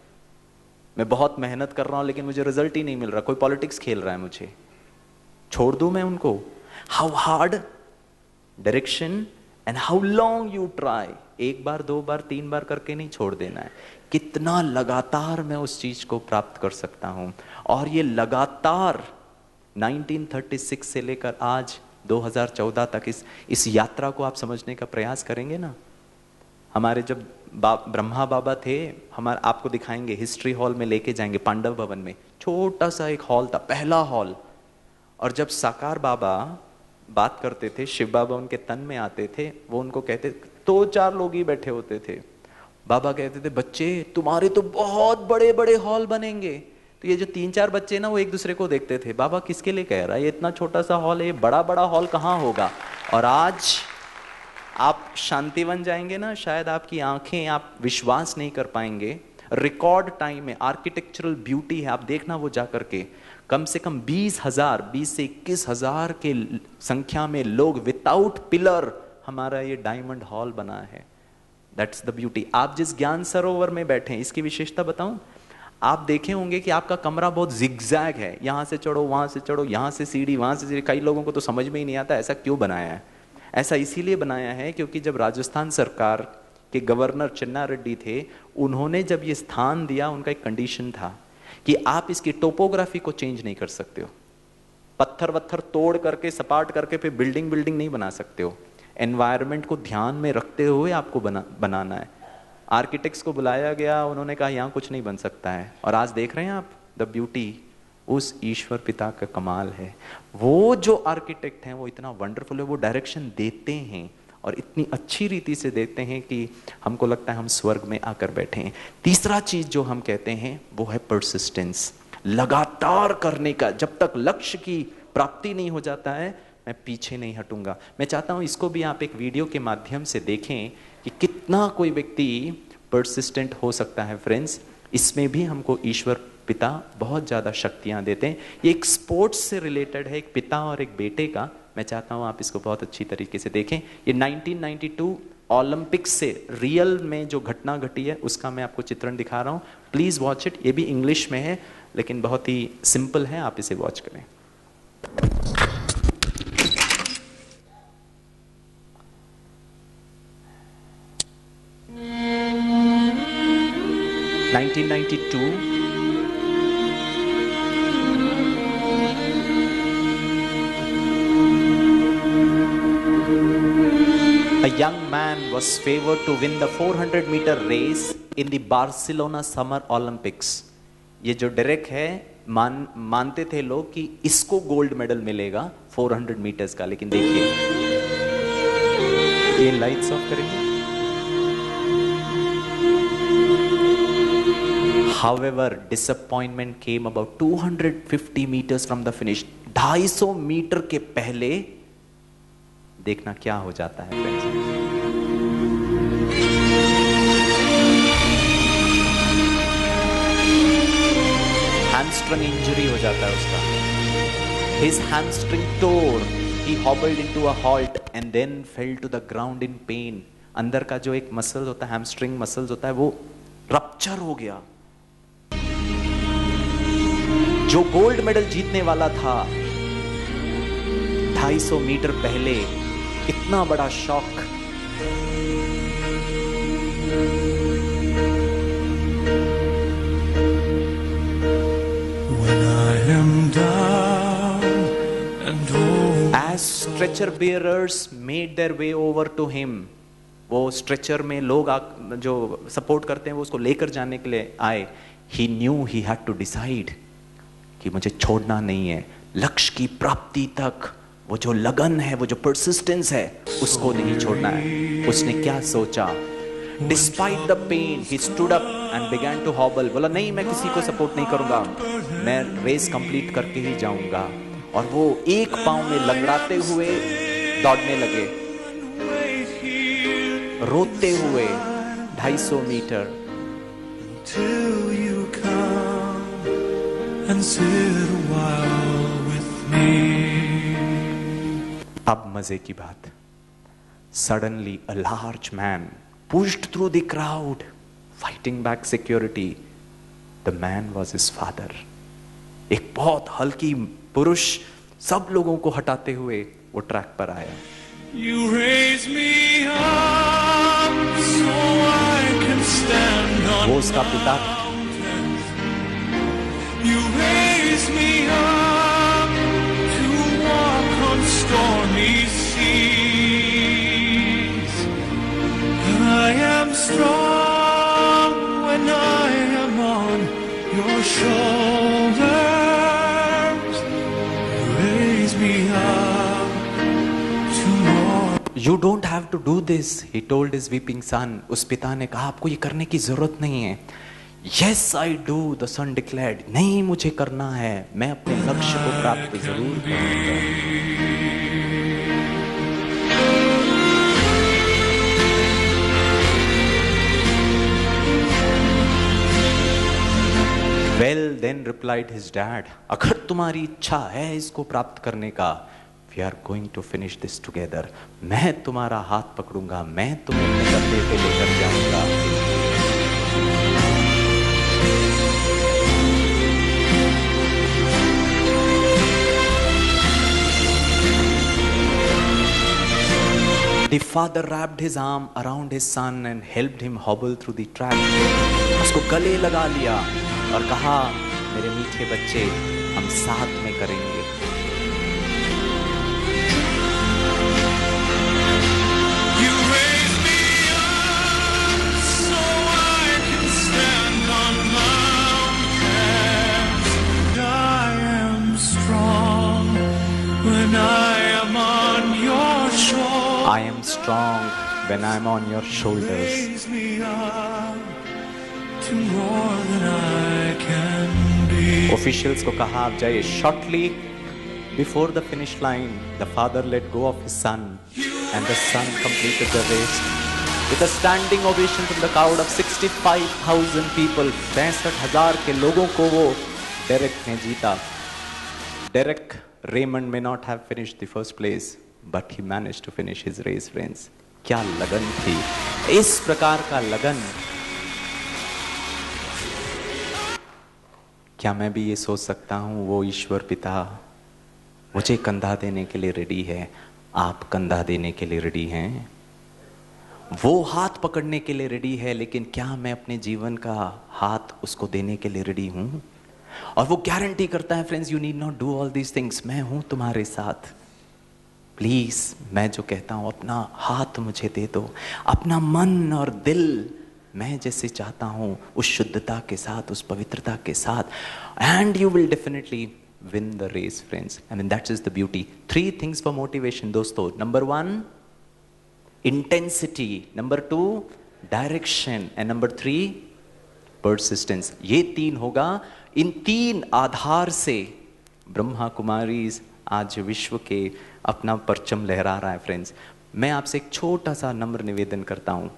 मैं बहुत मेहनत कर रहा हूं लेकिन मुझे रिजल्ट ही नहीं मिल रहा, कोई पॉलिटिक्स खेल रहा है मुझे, छोड़ दूं मैं उनको? How hard, direction, and how long you try. 1 बार 2 बार 3 बार करके नहीं छोड़ देना है, कितना लगातार मैं उस चीज को प्राप्त कर सकता हूं। और ये लगातार 1936 से लेकर आज 2014 तक इस यात्रा को आप समझने का प्रयास करेंगे ना। हमारे जब ब्रह्मा बाबा थे, हमारे आपको दिखाएंगे, हिस्ट्री हॉल में लेके जाएंगे, पांडव भवन में छोटा सा एक हॉल था, पहला हॉल। और जब साकार बाबा बात करते थे, शिव बाबा उनके तन में आते थे, वो उनको कहते, 2-4 लोग ही बैठे होते थे। बाबा कहते थे, बच्चे तुम्हारे तो बहुत बड़े बड़े हॉल बनेंगे। तो ये जो 3-4 बच्चे ना, वो एक दूसरे को देखते थे, बाबा किसके लिए कह रहा है, ये इतना छोटा सा हॉल है, ये बड़ा बड़ा हॉल कहाँ होगा। और आज आप शांतिवन जाएंगे ना, शायद आपकी आंखें, आप विश्वास नहीं कर पाएंगे। रिकॉर्ड टाइम में आर्किटेक्चरल ब्यूटी है, आप देखना वो जा करके। कम से कम 20,000, 20 से 21,000 के संख्या में लोग विदाउट पिलर हमारा ये डायमंड हॉल बना है। That's the beauty. आप जिस ज्ञान सरोवर में बैठे हैं, इसकी विशेषता बताऊं, आप देखे होंगे कि आपका कमरा बहुत जिगजैग है, यहां से चढ़ो, वहां से चढ़ो, यहां से सीढ़ी, वहां से सीढ़ी। कई लोगों को तो समझ में ही नहीं आता ऐसा क्यों बनाया है। ऐसा इसीलिए बनाया है क्योंकि जब राजस्थान सरकार के गवर्नर चिन्ना रेड्डी थे, उन्होंने जब ये स्थान दिया, उनका एक कंडीशन था कि आप इसकी टोपोग्राफी को चेंज नहीं कर सकते हो, पत्थर वत्थर तोड़ करके सपाट करके फिर बिल्डिंग नहीं बना सकते हो। एनवायरनमेंट को ध्यान में रखते हुए आपको बनाना है। आर्किटेक्ट्स को बुलाया गया, उन्होंने कहा यहाँ कुछ नहीं बन सकता है। और आज देख रहे हैं आप द ब्यूटी, उस ईश्वर पिता का कमाल है। वो जो आर्किटेक्ट हैं वो इतना वंडरफुल है, वो डायरेक्शन देते हैं और इतनी अच्छी रीति से देते हैं कि हमको लगता है हम स्वर्ग में आकर बैठे हैं। तीसरा चीज जो हम कहते हैं वो है परसिस्टेंस, लगातार करने का। जब तक लक्ष्य की प्राप्ति नहीं हो जाता है, मैं पीछे नहीं हटूंगा। मैं चाहता हूं इसको भी आप एक वीडियो के माध्यम से देखें कि कितना कोई व्यक्ति परसिस्टेंट हो सकता है। फ्रेंड्स, इसमें भी हमको ईश्वर पिता बहुत ज्यादा शक्तियां देते हैं। ये एक स्पोर्ट्स से रिलेटेड है, एक पिता और एक बेटे का। मैं चाहता हूं आप इसको बहुत अच्छी तरीके से देखें। ये 1992 ओलंपिक्स से रियल में जो घटना घटी है उसका मैं आपको चित्रण दिखा रहा हूं। Please watch it. ये भी इंग्लिश में है लेकिन बहुत ही सिंपल है, आप इसे वॉच करें। young man was favored to win the 400-meter race in the Barcelona Summer Olympics. ये जो डेरेक है मानते थे लोग कि इसको गोल्ड मेडल मिलेगा 400 मीटर्स का, लेकिन देखिए ये लाइट्स ऑफ करेंगे. However, disappointment came about 250 meters from the finish. 250 metre के पहले देखना क्या हो जाता है फ्रेंड्स. हैमस्ट्रिंग इंजरी हो जाता है उसका. His hamstring tore. He hobbled into a halt and then fell to the ground in pain. अंदर का जो एक मसल होता है, हैमस्ट्रिंग मसल्स होता है, वो रप्चर हो गया. जो गोल्ड मेडल जीतने वाला था 250 मीटर पहले, इतना बड़ा shock. As stretcher bearers made their way over to him, वो स्ट्रेचर में लोग जो सपोर्ट करते हैं वो उसको लेकर जाने के लिए आए. He knew he had to decide कि मुझे छोड़ना नहीं है. लक्ष्य की प्राप्ति तक वो जो लगन है, वो जो परसिस्टेंस है, उसको नहीं छोड़ना है. उसने क्या सोचा? Despite the pain, he stood up and began to hobble. बोला नहीं, मैं किसी को सपोर्ट नहीं करूंगा, मैं रेस कंप्लीट करके ही जाऊंगा. और वो एक पांव में लंगड़ाते हुए दौड़ने लगे, रोते हुए 250 मीटर. अब मजे की बात. Suddenly a large man pushed through the crowd, fighting back security. The man was his father. एक बहुत हल्की पुरुष सब लोगों को हटाते हुए वो ट्रैक पर आया. You raise me up so I can stand on. वो उसका पिता. You raise me up to walk on stormy seas. I am strong when I am on your shoulders. You don't have to do this, he told his weeping son. उस पिता ने कहा आपको ये करने की जरूरत नहीं है. Yes, I do, the son declared. नहीं, मुझे करना है, मैं अपने लक्ष्य को प्राप्त जरूर करूंगा. Well, then replied his dad, अगर तुम्हारी इच्छा है इसको प्राप्त करने का, we are going to finish this together. मैं तुम्हारा हाथ पकड़ूंगा, मैं तुम्हें अपने कंधे पे लेकर जाऊंगा. The father wrapped his arm around his son and helped him hobble through the track. उसको गले लगा लिया और कहा, मेरे मीठे बच्चे, हम साथ में करेंगे. I am strong when I am on your shoulders. Officials को कहा आप जाइए. Shortly before the finish line, the father let go of his son, and the son completed the race with a standing ovation from the crowd of 65,000 people. 65,000 के लोगों को वो Derek ने जीता. Derek Raymond may not have finished the first place, but he managed to finish his race, friends. क्या लगन थी. इस प्रकार का लगन. क्या मैं भी ये सोच सकता हूं वो ईश्वर पिता मुझे कंधा देने के लिए रेडी है? आप कंधा देने के लिए रेडी हैं? वो हाथ पकड़ने के लिए रेडी है, लेकिन क्या मैं अपने जीवन का हाथ उसको देने के लिए रेडी हूं? और वो गारंटी करता है friends, you need not do all these things, मैं हूं तुम्हारे साथ. प्लीज मैं जो कहता हूं अपना हाथ मुझे दे दो, अपना मन और दिल मैं जैसे चाहता हूं उस शुद्धता के साथ, उस पवित्रता के साथ, and you will definitely win the race, friends. I mean, that is the beauty. 3 things for motivation, दोस्तों. Number 1, intensity. Number 2, direction. And number 3, persistence. ये 3 होगा. इन 3 आधार से ब्रह्मा कुमारीज आज विश्व के अपना परचम लहरा रहा है, फ्रेंड्स. मैं आपसे एक छोटा सा नम्र निवेदन करता हूं.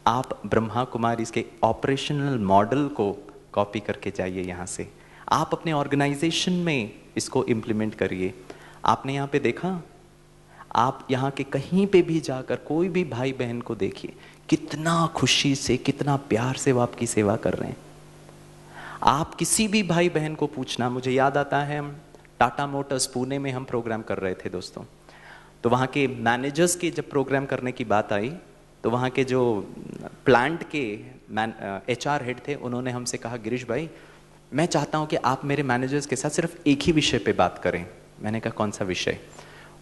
आप ब्रह्मा कुमारीज के ऑपरेशनल मॉडल को कॉपी करके जाइए यहां से. आप अपने ऑर्गेनाइजेशन में इसको इम्प्लीमेंट करिए. आपने यहाँ पे देखा, आप यहाँ के कहीं पे भी जाकर कोई भी भाई बहन को देखिए, कितना खुशी से, कितना प्यार से वो आपकी सेवा कर रहे हैं. आप किसी भी भाई बहन को पूछना, मुझे याद आता है हम टाटा मोटर्स पुणे में हम प्रोग्राम कर रहे थे दोस्तों. तो वहाँ के मैनेजर्स के जब प्रोग्राम करने की बात आई, तो वहाँ के जो प्लांट के HR हेड थे, उन्होंने हमसे कहा, गिरीश भाई मैं चाहता हूं कि आप मेरे मैनेजर्स के साथ सिर्फ एक ही विषय पे बात करें. मैंने कहा कौन सा विषय?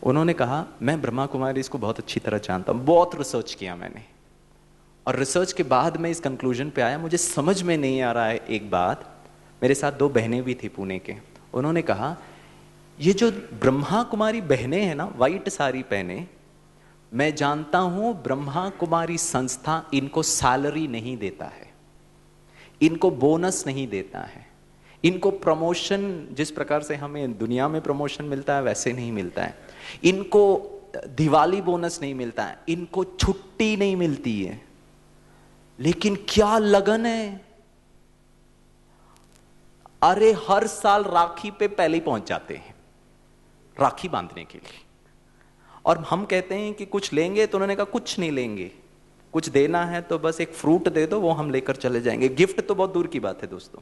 उन्होंने कहा मैं ब्रह्मा कुमारी इसको बहुत अच्छी तरह जानता हूं, बहुत रिसर्च किया मैंने, और रिसर्च के बाद मैं इस कंक्लूजन पे आया, मुझे समझ में नहीं आ रहा है एक बात. मेरे साथ 2 बहनें भी थी पुणे के. उन्होंने कहा ये जो ब्रह्मा कुमारी बहनें हैं ना, वाइट साड़ी पहने, मैं जानता हूं ब्रह्मा कुमारी संस्था इनको सैलरी नहीं देता है, इनको बोनस नहीं देता है, इनको प्रमोशन जिस प्रकार से हमें दुनिया में प्रमोशन मिलता है वैसे नहीं मिलता है, इनको दिवाली बोनस नहीं मिलता है, इनको छुट्टी नहीं मिलती है. लेकिन क्या लगन है, अरे हर साल राखी पे पहले ही पहुंच जाते हैं राखी बांधने के लिए. और हम कहते हैं कि कुछ लेंगे, तो उन्होंने कहा कुछ नहीं लेंगे, कुछ देना है तो बस एक फ्रूट दे दो, वो हम लेकर चले जाएंगे. गिफ्ट तो बहुत दूर की बात है दोस्तों.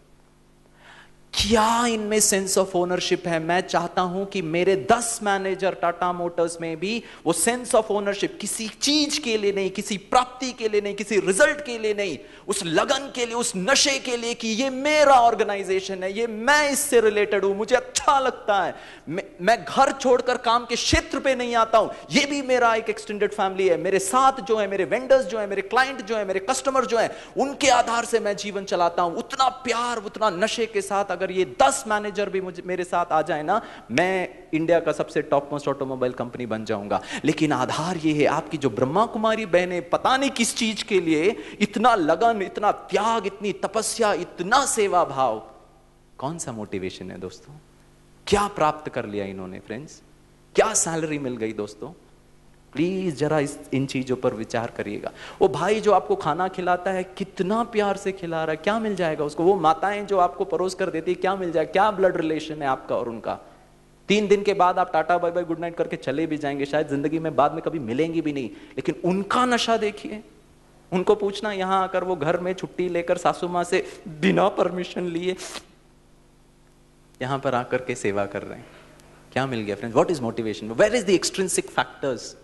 क्या इनमें सेंस ऑफ ओनरशिप है? मैं चाहता हूं कि मेरे 10 मैनेजर टाटा मोटर्स में भी वो सेंस ऑफ ओनरशिप, किसी चीज के लिए नहीं, किसी प्राप्ति के लिए नहीं, किसी रिजल्ट के लिए नहीं, उस लगन के लिए, उस नशे के लिए कि ये मेरा ऑर्गेनाइजेशन है, ये मैं इससे रिलेटेड हूं, मुझे अच्छा लगता है, मैं घर छोड़कर काम के क्षेत्र पे नहीं आता हूं, ये भी मेरा एक एक्सटेंडेड फैमिली है, मेरे साथ जो है, मेरे वेंडर्स जो है, मेरे क्लाइंट जो है, मेरे कस्टमर जो है, उनके आधार से मैं जीवन चलाता हूं. उतना प्यार, उतना नशे के साथ अगर ये 10 मैनेजर भी मेरे साथ आ जाए ना, मैं इंडिया का सबसे टॉप मोस्ट ऑटोमोबाइल कंपनी बन जाऊंगा. लेकिन आधार ये है, आपकी जो ब्रह्मा कुमारी बहनें पता नहीं किस चीज के लिए इतना लगन, इतना त्याग, इतनी तपस्या, इतना सेवा भाव. कौन सा मोटिवेशन है दोस्तों? क्या प्राप्त कर लिया इन्होंने फ्रेंड्स? क्या सैलरी मिल गई दोस्तों? प्लीज जरा इन चीजों पर विचार करिएगा. वो भाई जो आपको खाना खिलाता है, कितना प्यार से खिला रहा है, क्या मिल जाएगा उसको? वो माताएं जो आपको परोस कर देती है, क्या मिल जाएगा? क्या ब्लड रिलेशन है आपका और उनका? 3 दिन के बाद आप tata bye bye good night करके चले भी जाएंगे, शायद जिंदगी में बाद में कभी मिलेंगी भी नहीं, लेकिन उनका नशा देखिए. उनको पूछना, यहां आकर वो घर में छुट्टी लेकर सासू मां से बिना परमिशन लिए यहां पर आकर के सेवा कर रहे हैं. क्या मिल गया friends? What is motivation? Where is the extrinsic factors?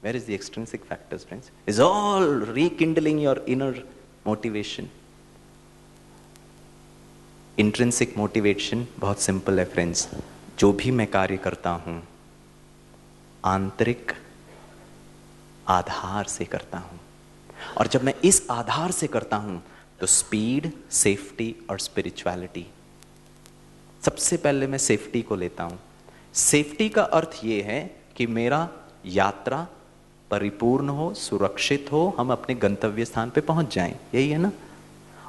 Where is the extrinsic factors, friends? Is all rekindling your inner motivation. Intrinsic motivation बहुत simple है friends. जो भी मैं कार्य करता हूं, आंतरिक आधार से करता हूं, और जब मैं इस आधार से करता हूं तो स्पीड, सेफ्टी और स्पिरिचुअलिटी. सबसे पहले मैं सेफ्टी को लेता हूं. सेफ्टी का अर्थ यह है कि मेरा यात्रा परिपूर्ण हो, सुरक्षित हो, हम अपने गंतव्य स्थान पे पहुंच जाएं, यही है ना.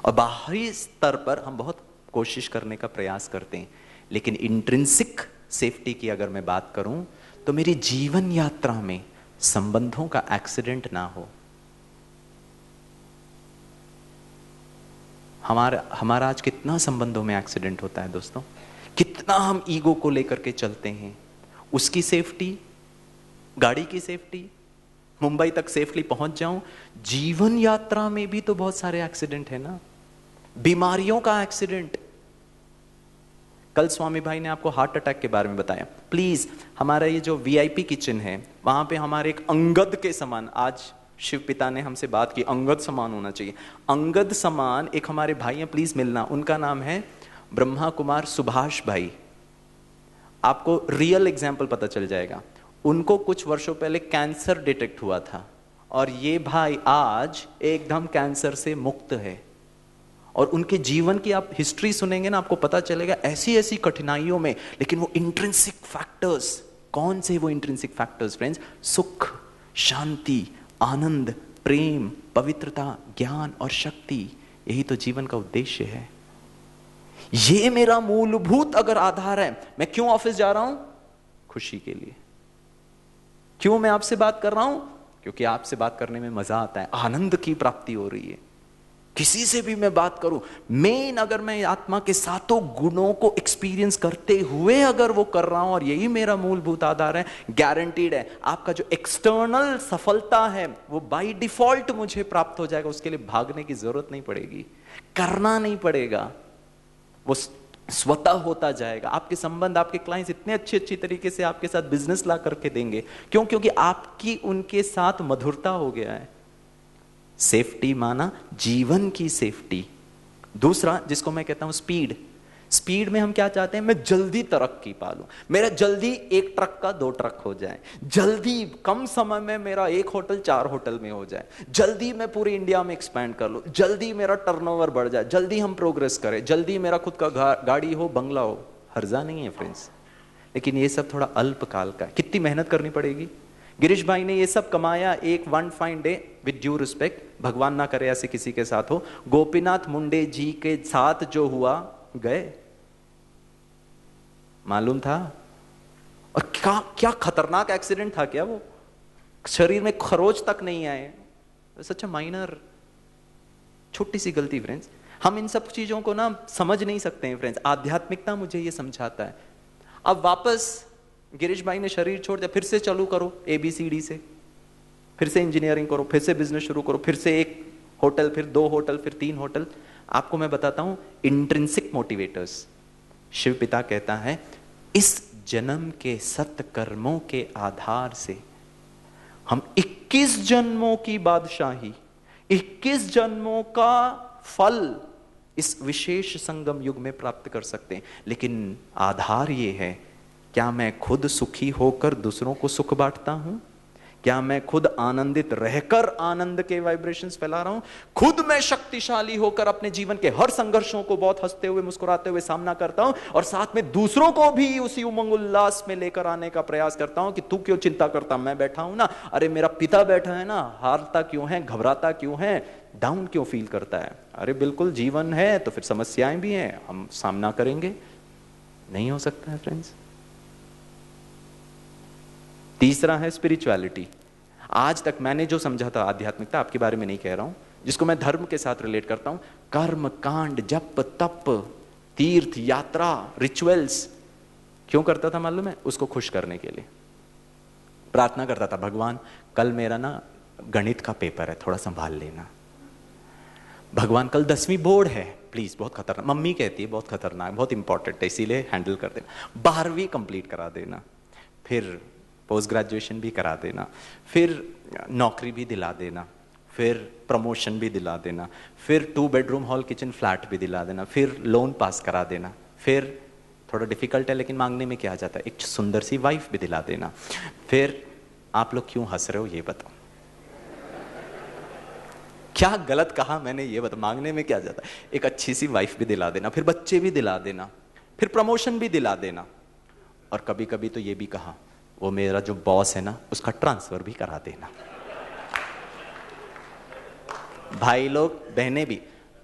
और बाहरी स्तर पर हम बहुत कोशिश करने का प्रयास करते हैं, लेकिन इंट्रिंसिक सेफ्टी की अगर मैं बात करूं तो मेरी जीवन यात्रा में संबंधों का एक्सीडेंट ना हो. हमारा आज कितना संबंधों में एक्सीडेंट होता है दोस्तों. कितना हम ईगो को लेकर के चलते हैं. उसकी सेफ्टी, गाड़ी की सेफ्टी, मुंबई तक सेफली पहुंच जाऊं. जीवन यात्रा में भी तो बहुत सारे एक्सीडेंट है ना. बीमारियों का एक्सीडेंट. कल स्वामी भाई ने आपको हार्ट अटैक के बारे में बताया. प्लीज, हमारा ये जो VIP किचन है, वहां पे हमारे एक अंगद के समान, आज शिव पिता ने हमसे बात की, अंगद समान होना चाहिए. अंगद समान एक हमारे भाई हैं, प्लीज मिलना. उनका नाम है ब्रह्मा कुमार सुभाष भाई. आपको रियल एग्जाम्पल पता चल जाएगा. उनको कुछ वर्षों पहले कैंसर डिटेक्ट हुआ था और ये भाई आज एकदम कैंसर से मुक्त है। और उनके जीवन की आप हिस्ट्री सुनेंगे ना, आपको पता चलेगा ऐसी ऐसी कठिनाइयों में, लेकिन वो इंट्रिंसिक फैक्टर्स, कौन से वो इंट्रिंसिक फैक्टर्स फ्रेंड्स? सुख, शांति, आनंद, प्रेम, पवित्रता, ज्ञान और शक्ति, यही तो जीवन का उद्देश्य है। ये मेरा मूलभूत अगर आधार है, मैं क्यों ऑफिस जा रहा हूं? खुशी के लिए। क्यों मैं आपसे बात कर रहा हूं? क्योंकि आपसे बात करने में मजा आता है, आनंद की प्राप्ति हो रही है। किसी से भी मैं बात करूं, मेन अगर मैं आत्मा के सातों गुणों को एक्सपीरियंस करते हुए अगर वो कर रहा हूं और यही मेरा मूलभूत आधार है, गारंटीड है आपका जो एक्सटर्नल सफलता है वो बाय डिफॉल्ट मुझे प्राप्त हो जाएगा। उसके लिए भागने की जरूरत नहीं पड़ेगी, करना नहीं पड़ेगा, वो स्वतः होता जाएगा। आपके संबंध, आपके क्लाइंट्स इतने अच्छी तरीके से आपके साथ बिजनेस ला करके देंगे। क्यों? क्योंकि आपकी उनके साथ मधुरता हो गया है। सेफ्टी माना जीवन की सेफ्टी। दूसरा जिसको मैं कहता हूं स्पीड। स्पीड में हम क्या चाहते हैं? मैं जल्दी तरक्की पा लूं, मेरा जल्दी एक ट्रक का 2 ट्रक हो जाए, जल्दी कम समय में मेरा 1 होटल 4 होटल में हो जाए, जल्दी मैं पूरे इंडिया में एक्सपैंड कर लूं, जल्दी मेरा टर्नओवर बढ़ जाए, जल्दी हम प्रोग्रेस करें, जल्दी मेरा खुद का गाड़ी हो, बंगला हो। हर्जा नहीं है फ्रेंड्स, लेकिन ये सब थोड़ा अल्पकाल का है। कितनी मेहनत करनी पड़ेगी? गिरीश भाई ने ये सब कमाया एक one fine day, with due respect, भगवान ना करे ऐसे किसी के साथ हो, गोपीनाथ मुंडे जी के साथ जो हुआ, गए, मालूम था। और क्या खतरनाक एक्सीडेंट था क्या वो, शरीर में खरोच तक नहीं आए, सच अ माइनर, छोटी सी गलती फ्रेंड्स। हम इन सब चीजों को ना समझ नहीं सकते हैं फ्रेंड्स। आध्यात्मिकता मुझे ये समझाता है। अब वापस गिरीश भाई ने शरीर छोड़ दिया, फिर से चालू करो ABCD से, फिर से इंजीनियरिंग करो, फिर से बिजनेस शुरू करो, फिर से 1 होटल, फिर 2 होटल, फिर 3 होटल। आपको मैं बताता हूं इंट्रिंसिक मोटिवेटर्स। शिव पिता कहता है इस जन्म के सत्कर्मों के आधार से हम 21 जन्मों की बादशाही, 21 जन्मों का फल इस विशेष संगम युग में प्राप्त कर सकते हैं। लेकिन आधार ये है, क्या मैं खुद सुखी होकर दूसरों को सुख बांटता हूं? क्या मैं खुद आनंदित रहकर आनंद के वाइब्रेशंस फैला रहा हूं? खुद मैं शक्तिशाली होकर अपने जीवन के हर संघर्षों को बहुत हंसते हुए, मुस्कुराते हुए सामना करता हूं और साथ में दूसरों को भी उसी उमंग उल्लास में लेकर आने का प्रयास करता हूं कि तू क्यों चिंता करता, मैं बैठा हूं ना, अरे मेरा पिता बैठा है ना, हारता क्यों है, घबराता क्यों है, डाउन क्यों फील करता है? अरे बिल्कुल जीवन है तो फिर समस्याएं भी हैं, हम सामना करेंगे। नहीं हो सकता है फ्रेंड्स। तीसरा है स्पिरिचुअलिटी। आज तक मैंने जो समझा था आध्यात्मिकता, आपके बारे में नहीं कह रहा हूं, जिसको मैं धर्म के साथ रिलेट करता हूं, कर्म कांड, जप तप, तीर्थ यात्रा, रिचुअल्स, क्यों करता था मालूम है? उसको खुश करने के लिए। प्रार्थना करता था, भगवान कल मेरा ना गणित का पेपर है, थोड़ा संभाल लेना। भगवान कल 10वीं बोर्ड है, प्लीज, बहुत खतरनाक, मम्मी कहती है बहुत खतरनाक, बहुत इंपॉर्टेंट है, इसीलिए हैंडल कर देना। 12वीं कंप्लीट करा देना, फिर पोस्ट ग्रेजुएशन भी करा देना, फिर नौकरी भी दिला देना, फिर प्रमोशन भी दिला देना, फिर 2 बेडरूम हॉल किचन फ्लैट भी दिला देना, फिर लोन पास करा देना, फिर थोड़ा डिफिकल्ट है लेकिन मांगने में क्या आ जाता है, एक सुंदर सी वाइफ भी दिला देना। फिर आप लोग क्यों हंस रहे हो ये बताओ, क्या गलत कहा मैंने ये बताओ, मांगने में क्या जाता है? एक अच्छी सी वाइफ भी दिला देना, फिर बच्चे भी दिला देना, फिर प्रमोशन भी दिला देना, और कभी कभी तो ये भी कहा वो मेरा जो बॉस है ना उसका ट्रांसफर भी करा देना। भाई लोग बहनें भी,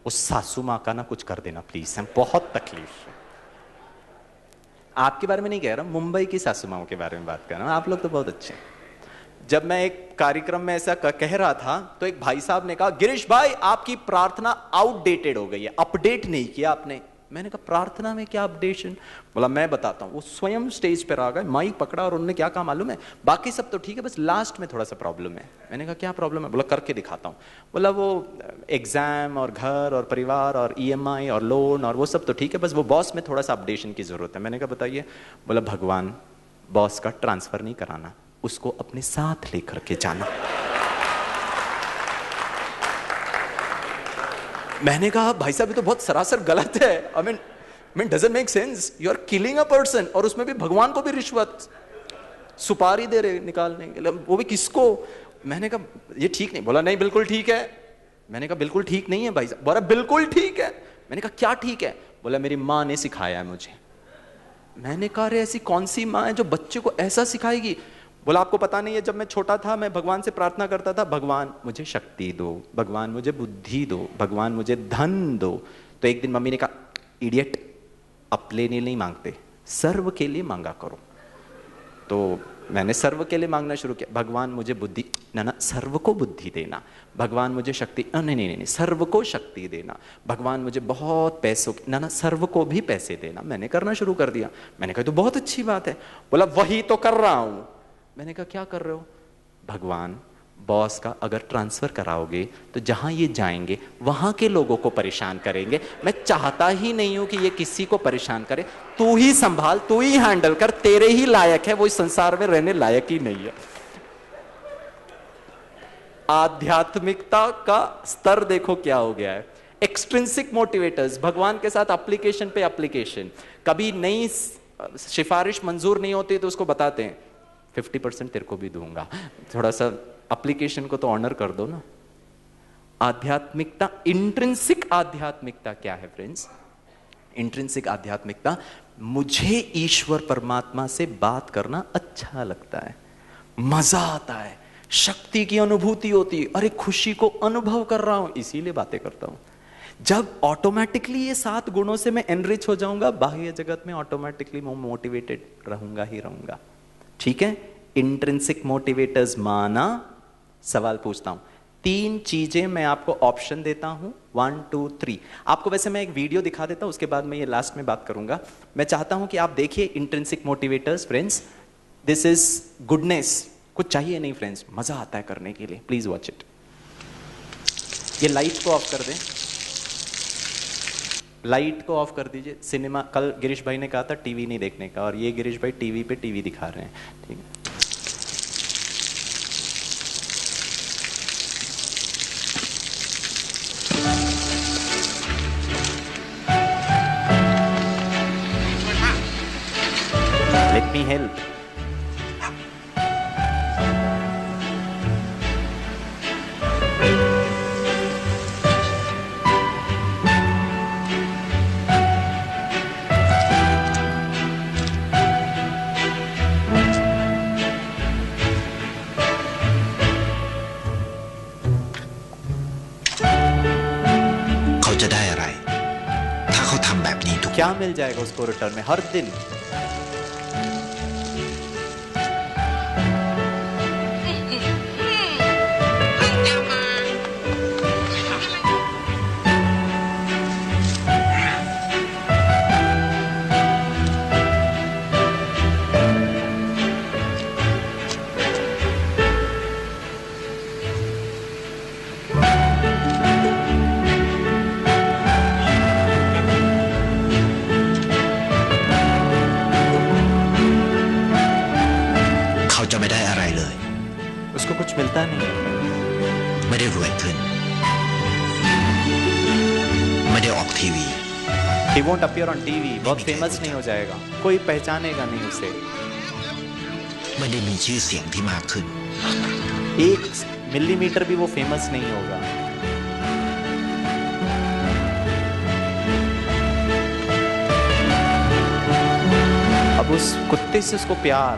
उस सासू माँ का ना कुछ कर देना प्लीज, हम बहुत तकलीफ है। आपके बारे में नहीं कह रहा, मुंबई की सासू माओं के बारे में बात कर रहा हूं, आप लोग तो बहुत अच्छे। जब मैं एक कार्यक्रम में ऐसा कह रहा था तो एक भाई साहब ने कहा, गिरीश भाई आपकी प्रार्थना आउटडेटेड हो गई है, अपडेट नहीं किया आपने। मैंने कहा प्रार्थना में क्या अपडेशन? बोला मैं बताता हूँ। वो स्वयं स्टेज पर आ गए, माइक पकड़ा और उन्होंने क्या कहा मालूम है? बाकी सब तो ठीक है, बस लास्ट में थोड़ा सा प्रॉब्लम है। मैंने कहा क्या प्रॉब्लम है? बोला करके दिखाता हूँ। बोला वो एग्जाम और घर और परिवार और EMI और लोन और वो सब तो ठीक है, बस वो बॉस में थोड़ा सा अपडेशन की जरूरत है। मैंने कहा बताइए। बोला भगवान बॉस का ट्रांसफर नहीं कराना, उसको अपने साथ लेकर के जाना। मैंने कहा भाई साहब ये तो बहुत सरासर गलत है, I mean doesn't make sense, you are killing a person, और उसमें भी भगवान को भी रिश्वत। सुपारी दे रहे निकालने के लिए, वो भी किसको? मैंने कहा ये ठीक नहीं। बोला नहीं बिल्कुल ठीक है। मैंने कहा बिल्कुल ठीक नहीं है भाई साहब। बोला बिल्कुल ठीक है। मैंने कहा क्या ठीक है? बोला मेरी माँ ने सिखाया है मुझे। मैंने कहा अरे ऐसी कौन सी माँ है जो बच्चे को ऐसा सिखाएगी? बोला आपको पता नहीं है, जब मैं छोटा था मैं भगवान से प्रार्थना करता था, भगवान मुझे शक्ति दो, भगवान मुझे बुद्धि दो, भगवान मुझे धन दो। तो एक दिन मम्मी ने कहा इडियट, अपने लिए नहीं मांगते, सर्व के लिए मांगा करो। तो मैंने सर्व के लिए मांगना शुरू किया। भगवान मुझे बुद्धि, ना ना सर्व को बुद्धि देना। भगवान मुझे शक्ति, नहीं नहीं नहीं सर्व को शक्ति देना। भगवान मुझे बहुत पैसों, ना ना सर्व को भी पैसे देना। मैंने करना शुरू कर दिया। मैंने कहा तो बहुत अच्छी बात है। बोला वही तो कर रहा हूं। मैंने कहा क्या कर रहे हो? भगवान बॉस का अगर ट्रांसफर कराओगे तो जहां ये जाएंगे वहां के लोगों को परेशान करेंगे। मैं चाहता ही नहीं हूं कि ये किसी को परेशान करे। तू ही संभाल, तू ही हैंडल कर, तेरे ही लायक है, वो इस संसार में रहने लायक ही नहीं है। आध्यात्मिकता का स्तर देखो क्या हो गया है। एक्सट्रिंसिक मोटिवेटर्स, भगवान के साथ एप्लीकेशन पे एप्लीकेशन। कभी नई सिफारिश मंजूर नहीं होती तो उसको बताते हैं 50% तेरे को भी दूंगा, थोड़ा सा एप्लीकेशन को तो ऑनर कर दो ना। आध्यात्मिकता, इंट्रिंसिक आध्यात्मिकता क्या है फ्रेंड्स? इंट्रिंसिक आध्यात्मिकता, मुझे ईश्वर परमात्मा से बात करना अच्छा लगता है, मजा आता है, शक्ति की अनुभूति होती है, अरे खुशी को अनुभव कर रहा हूं इसीलिए बातें करता हूं। जब ऑटोमेटिकली ये 7 गुणों से मैं एनरिच हो जाऊंगा, बाह्य जगत में ऑटोमेटिकली मैं मोटिवेटेड रहूंगा ही रहूंगा। ठीक है? इंट्रिंसिक मोटिवेटर्स माना। सवाल पूछता हूं, 3 चीजें मैं आपको ऑप्शन देता हूं, 1 2 3। आपको वैसे मैं एक वीडियो दिखा देता हूं, उसके बाद मैं ये लास्ट में बात करूंगा। मैं चाहता हूं कि आप देखिए intrinsic motivators friends. This is goodness, कुछ चाहिए नहीं फ्रेंड्स, मजा आता है करने के लिए। Please watch it. ये लाइट को ऑफ कर दें, लाइट को ऑफ कर दीजिए। सिनेमा, कल गिरीश भाई ने कहा था टीवी नहीं देखने का, और ये गिरीश भाई टीवी पे टीवी दिखा रहे हैं। ठीक है, लेट मी हेल्प। क्या मिल जाएगा उसको रिटर्न में हर दिन? उसको कुछ मिलता नहीं है। He won't appear on TV, बहुत फेमस नहीं हो जाएगा, कोई पहचानेगा नहीं उसे। 1 मिलीमीटर भी वो फेमस नहीं होगा। अब उस कुत्ते से उसको प्यार,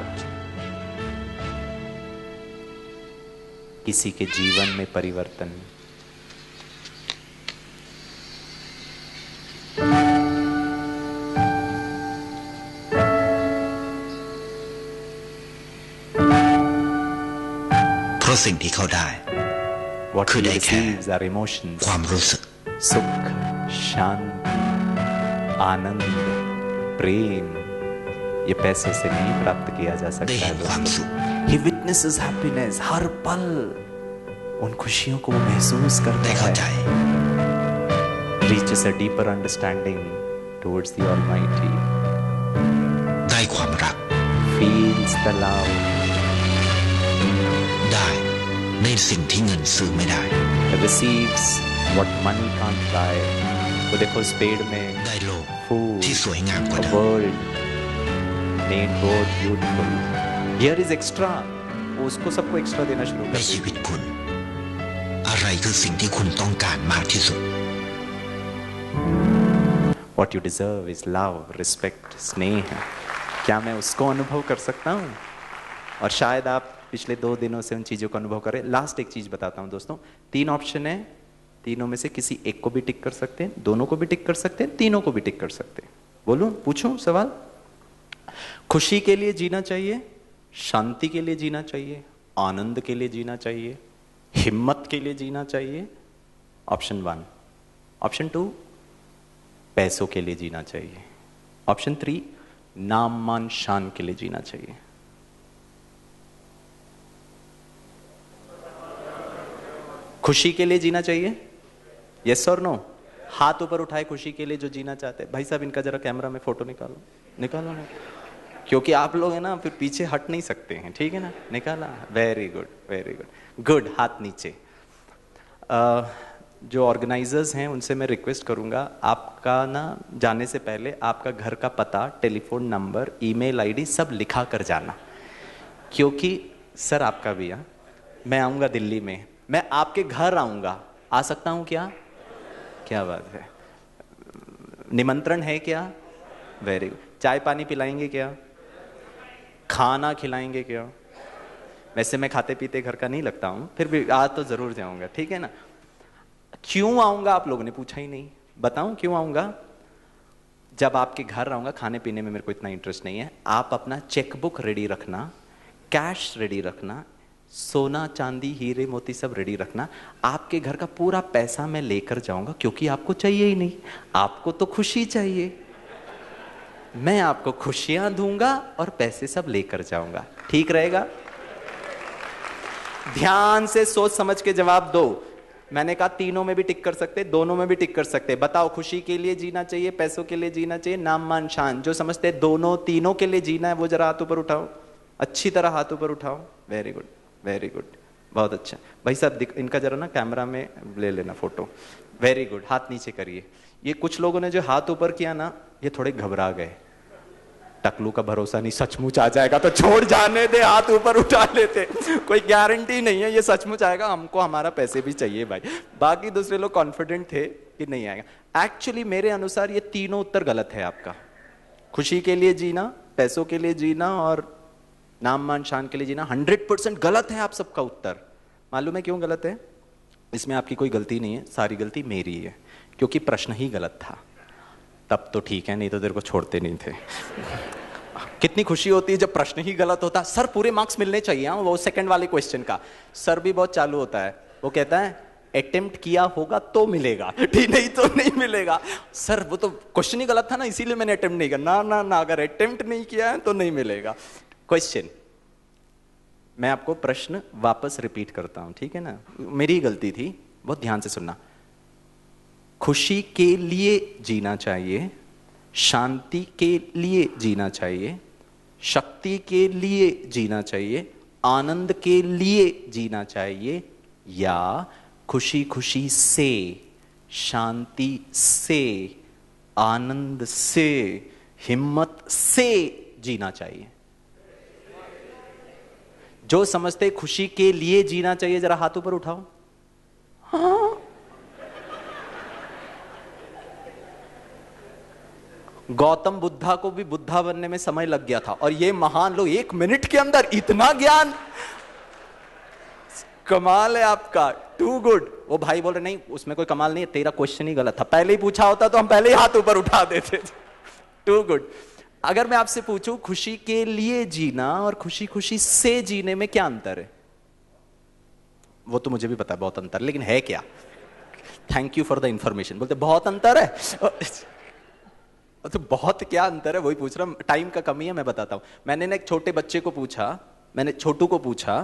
किसी के जीवन में परिवर्तन, What he receives are emotions, ความรู้สึก सुख, शांति, आनंद, प्रेम। ये पैसों से नहीं प्राप्त किया जा सकता है दोस्तों। He witnesses happiness, हर पल उन खुशियों को वो महसूस करता है। Reaches a deeper understanding towards the Almighty. ได้ความรัก Feels the love. ได้ในสิ่งที่เงินซื้อไม่ได้ Receives what money can't buy. वो देखो इस पेड़ में ได้โลก food, ที่สวยงามกว่า a เดิม world made more beautiful here is extra, उसको सबको एक्स्ट्रा देना शुरू ใน कर ชีวิ दिया। ตคุณ อะไรคือสิ่งที่คุณต้องการมากที่สุด What you deserve is love, respect, स्नेह। क्या मैं उसको अनुभव कर सकता हूँ? और शायद आप पिछले 2 दिनों से उन चीजों को अनुभव करें। लास्ट एक चीज बताता हूं दोस्तों, 3 ऑप्शन है, तीनों में से किसी एक को भी टिक कर सकते हैं, दोनों को भी टिक कर सकते हैं, तीनों को भी टिक कर सकते हैं। बोलूं, पूछूं सवाल? खुशी के लिए जीना चाहिए, शांति के लिए जीना चाहिए, आनंद के लिए जीना चाहिए, हिम्मत के लिए जीना चाहिए? ऑप्शन 1। ऑप्शन 2, पैसों के लिए जीना चाहिए। ऑप्शन 3, नाम मान शान के लिए जीना चाहिए। खुशी के लिए जीना चाहिए? यस और नो? हाथ ऊपर उठाए खुशी के लिए जो जीना चाहते हैं। भाई साहब इनका जरा कैमरा में फोटो निकालो, निकालो ना, क्योंकि आप लोग है ना फिर पीछे हट नहीं सकते हैं, ठीक है ना? निकाला, very good, very good, good. हाथ नीचे। जो ऑर्गेनाइजर्स हैं उनसे मैं रिक्वेस्ट करूंगा, आपका ना जाने से पहले आपका घर का पता, टेलीफोन नंबर, ईमेल आईडी सब लिखा कर जाना, क्योंकि सर आपका भी, मैं आऊंगा दिल्ली में, मैं आपके घर आऊंगा, आ सकता हूं क्या? क्या बात है, निमंत्रण है क्या? Very good. चाय पानी पिलाएंगे क्या? खाना खिलाएंगे क्या? वैसे मैं खाते पीते घर का नहीं लगता हूं, फिर भी आज तो जरूर जाऊंगा, ठीक है ना? क्यों आऊंगा आप लोगों ने पूछा ही नहीं, बताऊं क्यों आऊंगा? जब आपके घर आऊंगा, खाने पीने में मेरे को इतना इंटरेस्ट नहीं है, आप अपना चेकबुक रेडी रखना, कैश रेडी रखना, सोना चांदी हीरे मोती सब रेडी रखना। आपके घर का पूरा पैसा मैं लेकर जाऊंगा, क्योंकि आपको चाहिए ही नहीं, आपको तो खुशी चाहिए। मैं आपको खुशियां दूंगा और पैसे सब लेकर जाऊंगा, ठीक रहेगा? ध्यान से सोच समझ के जवाब दो। मैंने कहा तीनों में भी टिक कर सकते, दोनों में भी टिक कर सकते। बताओ, खुशी के लिए जीना चाहिए, पैसों के लिए जीना चाहिए, नाम मान शान? जो समझते दोनों तीनों के लिए जीना है वो जरा हाथ ऊपर उठाओ, अच्छी तरह हाथ ऊपर उठाओ। वेरी गुड, वेरी गुड, बहुत अच्छा। भाई साहब इनका जरा ना कैमरा में ले लेना फोटो। वेरी गुड, हाथ नीचे करिए। ये कुछ लोगों ने जो हाथ ऊपर किया ना, ये थोड़े घबरा गए। टकलू का भरोसा नहीं, सचमुच आ जाएगा तो छोड़ जाने दे, हाथ ऊपर उठा लेते, कोई गारंटी नहीं है ये सचमुच आएगा, हमको हमारा पैसे भी चाहिए भाई। बाकी दूसरे लोग कॉन्फिडेंट थे कि नहीं आएगा। एक्चुअली मेरे अनुसार ये तीनों उत्तर गलत है आपका। खुशी के लिए जीना, पैसों के लिए जीना और नाम मान शान के लिए जीना 100% गलत है आप सबका उत्तर। मालूम है क्यों गलत है? इसमें आपकी कोई गलती नहीं है, सारी गलती मेरी है, क्योंकि प्रश्न ही गलत था। तब तो ठीक है, नहीं तो तेरे को छोड़ते नहीं थे। कितनी खुशी होती है जब प्रश्न ही गलत होता। सर पूरे मार्क्स मिलने चाहिए। वो सेकंड वाले क्वेश्चन का सर भी बहुत चालू होता है, वो कहता है अटेम्प्ट किया होगा तो मिलेगा, ठीक नहीं तो नहीं मिलेगा। सर वो तो क्वेश्चन ही गलत था ना, इसीलिए मैंने अटेम्प्ट नहीं किया। ना ना ना, अगर अटेम्प्ट नहीं किया है तो नहीं मिलेगा। क्वेश्चन, मैं आपको प्रश्न वापस रिपीट करता हूं, ठीक है ना? मेरी गलती थी, बहुत ध्यान से सुनना। खुशी के लिए जीना चाहिए, शांति के लिए जीना चाहिए, शक्ति के लिए जीना चाहिए, आनंद के लिए जीना चाहिए, या खुशी खुशी से, शांति से, आनंद से, हिम्मत से जीना चाहिए? जो समझते खुशी के लिए जीना चाहिए जरा हाथ ऊपर उठाओ। हाँ, गौतम बुद्धा को भी बुद्धा बनने में समय लग गया था, और ये महान लोग 1 मिनट के अंदर इतना ज्ञान, कमाल है आपका, टू गुड। वो भाई बोल रहे नहीं उसमें कोई कमाल नहीं है, तेरा क्वेश्चन ही गलत था, पहले ही पूछा होता तो हम पहले ही हाथ ऊपर उठा देते। Too good. अगर मैं आपसे पूछूं खुशी के लिए जीना और खुशी खुशी से जीने में क्या अंतर है? वो तो मुझे भी पता है बहुत अंतर, लेकिन है क्या? Thank you for the information. बोलते बहुत अंतर है, तो बहुत क्या अंतर है वही पूछ रहा हूं। टाइम का कमी है, मैं बताता हूं। मैंने ना एक छोटे बच्चे को पूछा, मैंने छोटू को पूछा,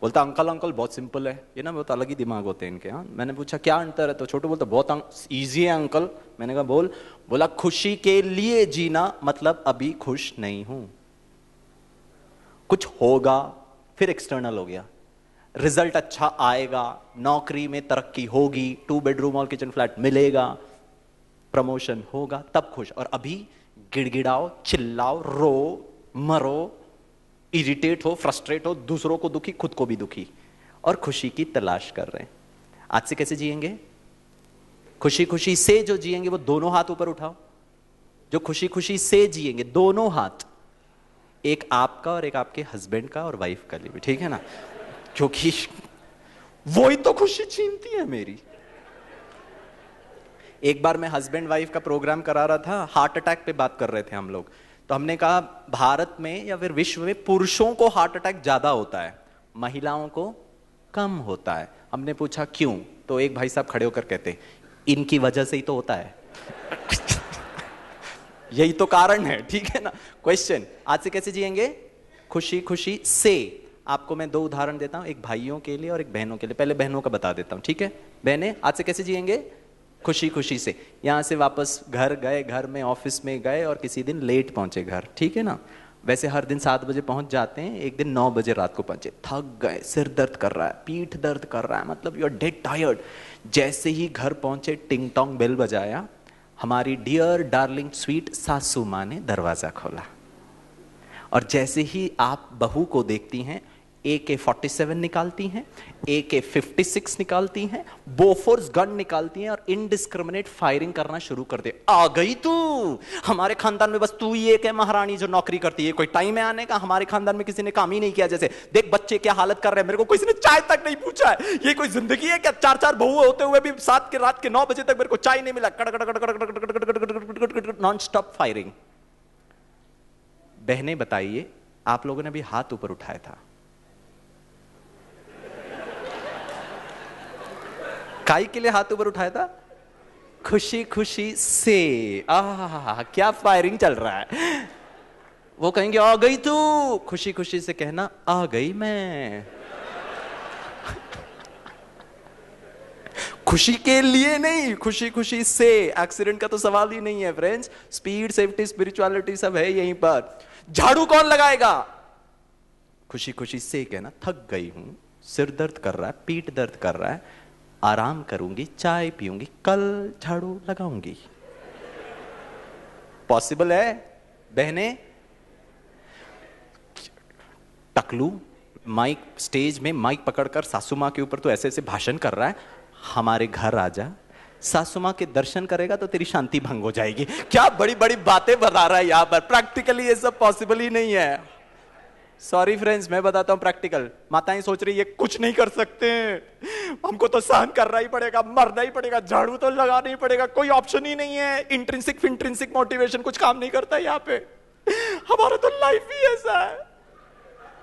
बोलता अंकल अंकल बहुत सिंपल है ये ना, बहुत अलग ही दिमाग होते हैं इनके। हाँ, मैंने पूछा क्या अंतर है, तो छोटू बोलता बहुत ईजी है अंकल। मैंने कहा बोल। बोला खुशी के लिए जीना मतलब अभी खुश नहीं हूं, कुछ होगा, फिर एक्सटर्नल हो गया, रिजल्ट अच्छा आएगा, नौकरी में तरक्की होगी, 2 बेडरूम और किचन फ्लैट मिलेगा, प्रमोशन होगा, तब खुश। और अभी गिड़गिड़ाओ, चिल्लाओ, रो, मरो, इरिटेट हो, फ्रस्ट्रेट हो, दूसरों को दुखी, खुद को भी दुखी, और खुशी की तलाश कर रहे हैं। आज से कैसे जिएंगे? खुशी खुशी से जो जिएंगे वो दोनों हाथ ऊपर उठाओ। जो खुशी खुशी से जिएंगे, दोनों हाथ, एक आपका और एक आपके हस्बैंड का और वाइफ का लिए भी, ठीक है ना? क्योंकि वही तो खुशी छीनती है मेरी। एक बार मैं हस्बैंड वाइफ का प्रोग्राम करा रहा था, हार्ट अटैक पे बात कर रहे थे हम लोग। तो हमने कहा भारत में या फिर विश्व में पुरुषों को हार्ट अटैक ज्यादा होता है, महिलाओं को कम होता है। हमने पूछा क्यों? तो एक भाई साहब खड़े होकर कहते, इनकी वजह से ही तो होता है। यही तो कारण है, ठीक है ना? क्वेश्चन, आज से कैसे जिएंगे? खुशी खुशी से। आपको मैं दो उदाहरण देता हूं, एक भाइयों के लिए और एक बहनों के लिए। पहले बहनों का बता देता हूं, ठीक है? बहनें, आज से कैसे जिएंगे? खुशी खुशी से। यहां से वापस घर गए, घर में ऑफिस में गए और किसी दिन लेट पहुंचे घर, ठीक है ना? वैसे हर दिन 7 बजे पहुंच जाते हैं, एक दिन 9 बजे रात को पहुंचे, थक गए, सिर दर्द कर रहा है, पीठ दर्द कर रहा है, मतलब यू आर डेड टायर्ड। जैसे ही घर पहुंचे, टिंग टोंग बेल बजाया, हमारी डियर डार्लिंग स्वीट सासू माँ ने दरवाजा खोला, और जैसे ही आप बहू को देखती हैं, AK-47 निकालती हैं, AK-56 निकालती हैं, बोफोर्स गन निकालती हैं और इनडिस्क्रिमिनेट फायरिंग करना शुरू कर दे। आ गई तू, हमारे खानदान में बस तू ही एक है महारानी जो नौकरी करती है, कोई टाइम है आने का? हमारे खानदान में किसी ने काम ही नहीं किया। जैसे देख बच्चे क्या हालत कर रहे हैं, मेरे को किसी ने चाय तक नहीं पूछा है। ये कोई जिंदगी है क्या? 4-4 बहू होते हुए भी रात के 9 बजे तक मेरे को चाय नहीं मिला। Non stop firing. बहनें बताइए, आप लोगों ने भी हाथ ऊपर उठाया था, काई के लिए हाथ ऊपर उठाया था? खुशी खुशी से। आहा, क्या फायरिंग चल रहा है। वो कहेंगे आ गई तू, खुशी खुशी से कहना आ गई मैं। खुशी के लिए नहीं, खुशी खुशी से। एक्सीडेंट का तो सवाल ही नहीं है फ्रेंड्स। स्पीड, सेफ्टी, स्पिरिचुअलिटी सब है यहीं पर। झाड़ू कौन लगाएगा? खुशी खुशी से कहना थक गई हूं, सिर दर्द कर रहा है, पीठ दर्द कर रहा है, आराम करूंगी, चाय पीऊंगी, कल झाड़ू लगाऊंगी। पॉसिबल है बहनें? टकलू माइक, स्टेज में माइक पकड़कर सासू मां के ऊपर तो ऐसे ऐसे भाषण कर रहा है, हमारे घर आजा, सासू मां के दर्शन करेगा तो तेरी शांति भंग हो जाएगी। क्या बड़ी बड़ी बातें बता रहा है यहां पर। प्रैक्टिकली ये सब पॉसिबल ही नहीं है। सॉरी फ्रेंड्स, मैं बताता हूं प्रैक्टिकल। माताएं सोच रही है कुछ नहीं कर सकते, हमको तो सहन करना ही पड़ेगा, मरना ही पड़ेगा, झाड़ू तो लगाना ही पड़ेगा, कोई ऑप्शन ही नहीं है। इंट्रिंसिक मोटिवेशन कुछ काम नहीं करता यहाँ पे। हमारा तो लाइफ ही ऐसा है।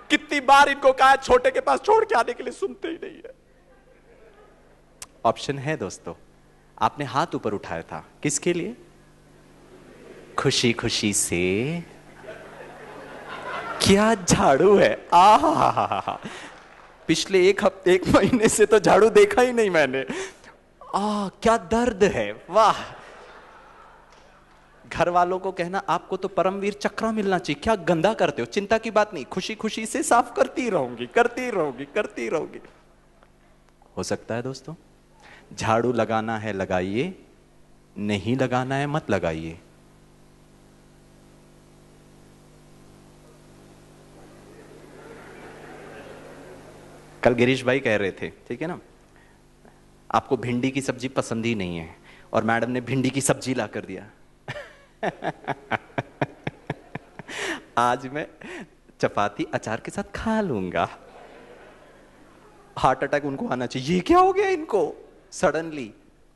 कितनी बार इनको कहा छोटे के पास छोड़ के आने के लिए, सुनते ही नहीं है। ऑप्शन है दोस्तों। आपने हाथ ऊपर उठाया था किसके लिए? खुशी खुशी से। क्या झाड़ू है। आहा, पिछले एक महीने से तो झाड़ू देखा ही नहीं मैंने। क्या दर्द है। वाह। घर वालों को कहना आपको तो परमवीर चक्र मिलना चाहिए, क्या गंदा करते हो। चिंता की बात नहीं, खुशी खुशी से साफ करती रहूंगी, करती रहूंगी, करती रहूंगी। हो सकता है दोस्तों। झाड़ू लगाना है लगाइए, नहीं लगाना है मत लगाइए। कल गिरीश भाई कह रहे थे, ठीक है ना, आपको भिंडी की सब्जी पसंद ही नहीं है और मैडम ने भिंडी की सब्जी ला कर दिया। आज मैं चपाती अचार के साथ खा लूंगा। हार्ट अटैक उनको आना चाहिए। ये क्या हो गया इनको सडनली।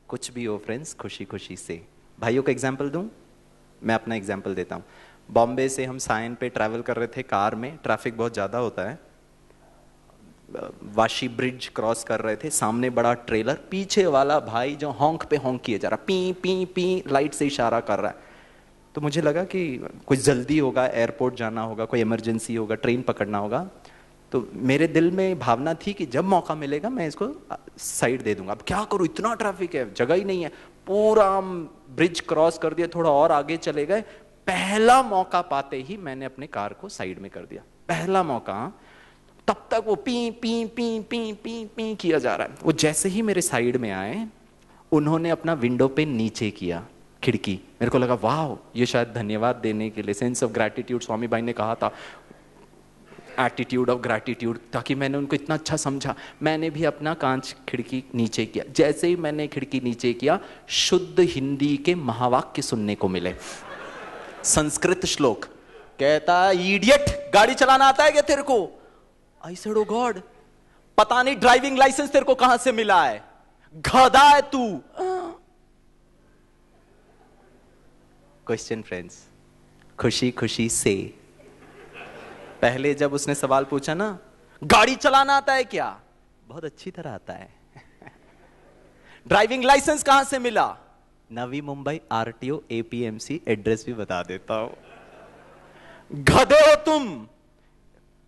कुछ भी हो फ्रेंड्स, खुशी खुशी से। भाइयों का एग्जाम्पल दूं, मैं अपना एग्जाम्पल देता हूं। बॉम्बे से हम साइन पे ट्रैवल कर रहे थे कार में, ट्रैफिक बहुत ज्यादा होता है। वाशी ब्रिज क्रॉस कर रहे थे, सामने बड़ा ट्रेलर, पीछे वाला भाई जो हॉन्क पे हॉन्क किए जा रहा, पी पी पी लाइट से इशारा कर रहा है। तो मुझे लगा कि कुछ जल्दी होगा, एयरपोर्ट जाना होगा, कोई इमरजेंसी होगा, ट्रेन पकड़ना होगा। तो मेरे दिल में भावना थी कि जब मौका मिलेगा मैं इसको साइड दे दूंगा। अब क्या करूं, इतना ट्रैफिक है, जगह ही नहीं है। पूरा ब्रिज क्रॉस कर दिया, थोड़ा और आगे चले गए। पहला मौका पाते ही मैंने अपने कार को साइड में कर दिया, पहला मौका। तब तक वो P P P P P P किया जा रहा है। वो जैसे ही मेरे साइड में आए, उन्होंने अपना विंडो पे नीचे किया, खिड़की। मेरे को लगा वाह, ये शायद धन्यवाद देने के लिए, सेंस ऑफ ग्रैटिट्यूड, स्वामी भाई ने कहा था। एटीट्यूड ऑफ ग्रैटिट्यूड, ताकि मैंने उनको इतना अच्छा समझा। मैंने भी अपना कांच खिड़की नीचे किया। जैसे ही मैंने खिड़की नीचे किया, शुद्ध हिंदी के महावाक्य सुनने को मिले। संस्कृत श्लोक कहता है, इडियट, गाड़ी चलाना आता है क्या तेरे को? आई सेड, ओ गॉड, पता नहीं ड्राइविंग लाइसेंस तेरे को कहां से मिला है, गधा है तू। क्वेश्चन फ्रेंड्स, खुशी खुशी से, पहले जब उसने सवाल पूछा ना, गाड़ी चलाना आता है क्या? बहुत अच्छी तरह आता है। ड्राइविंग लाइसेंस कहां से मिला? Navi Mumbai RTO APMC, address भी बता देता हूं। गधे हो तुम।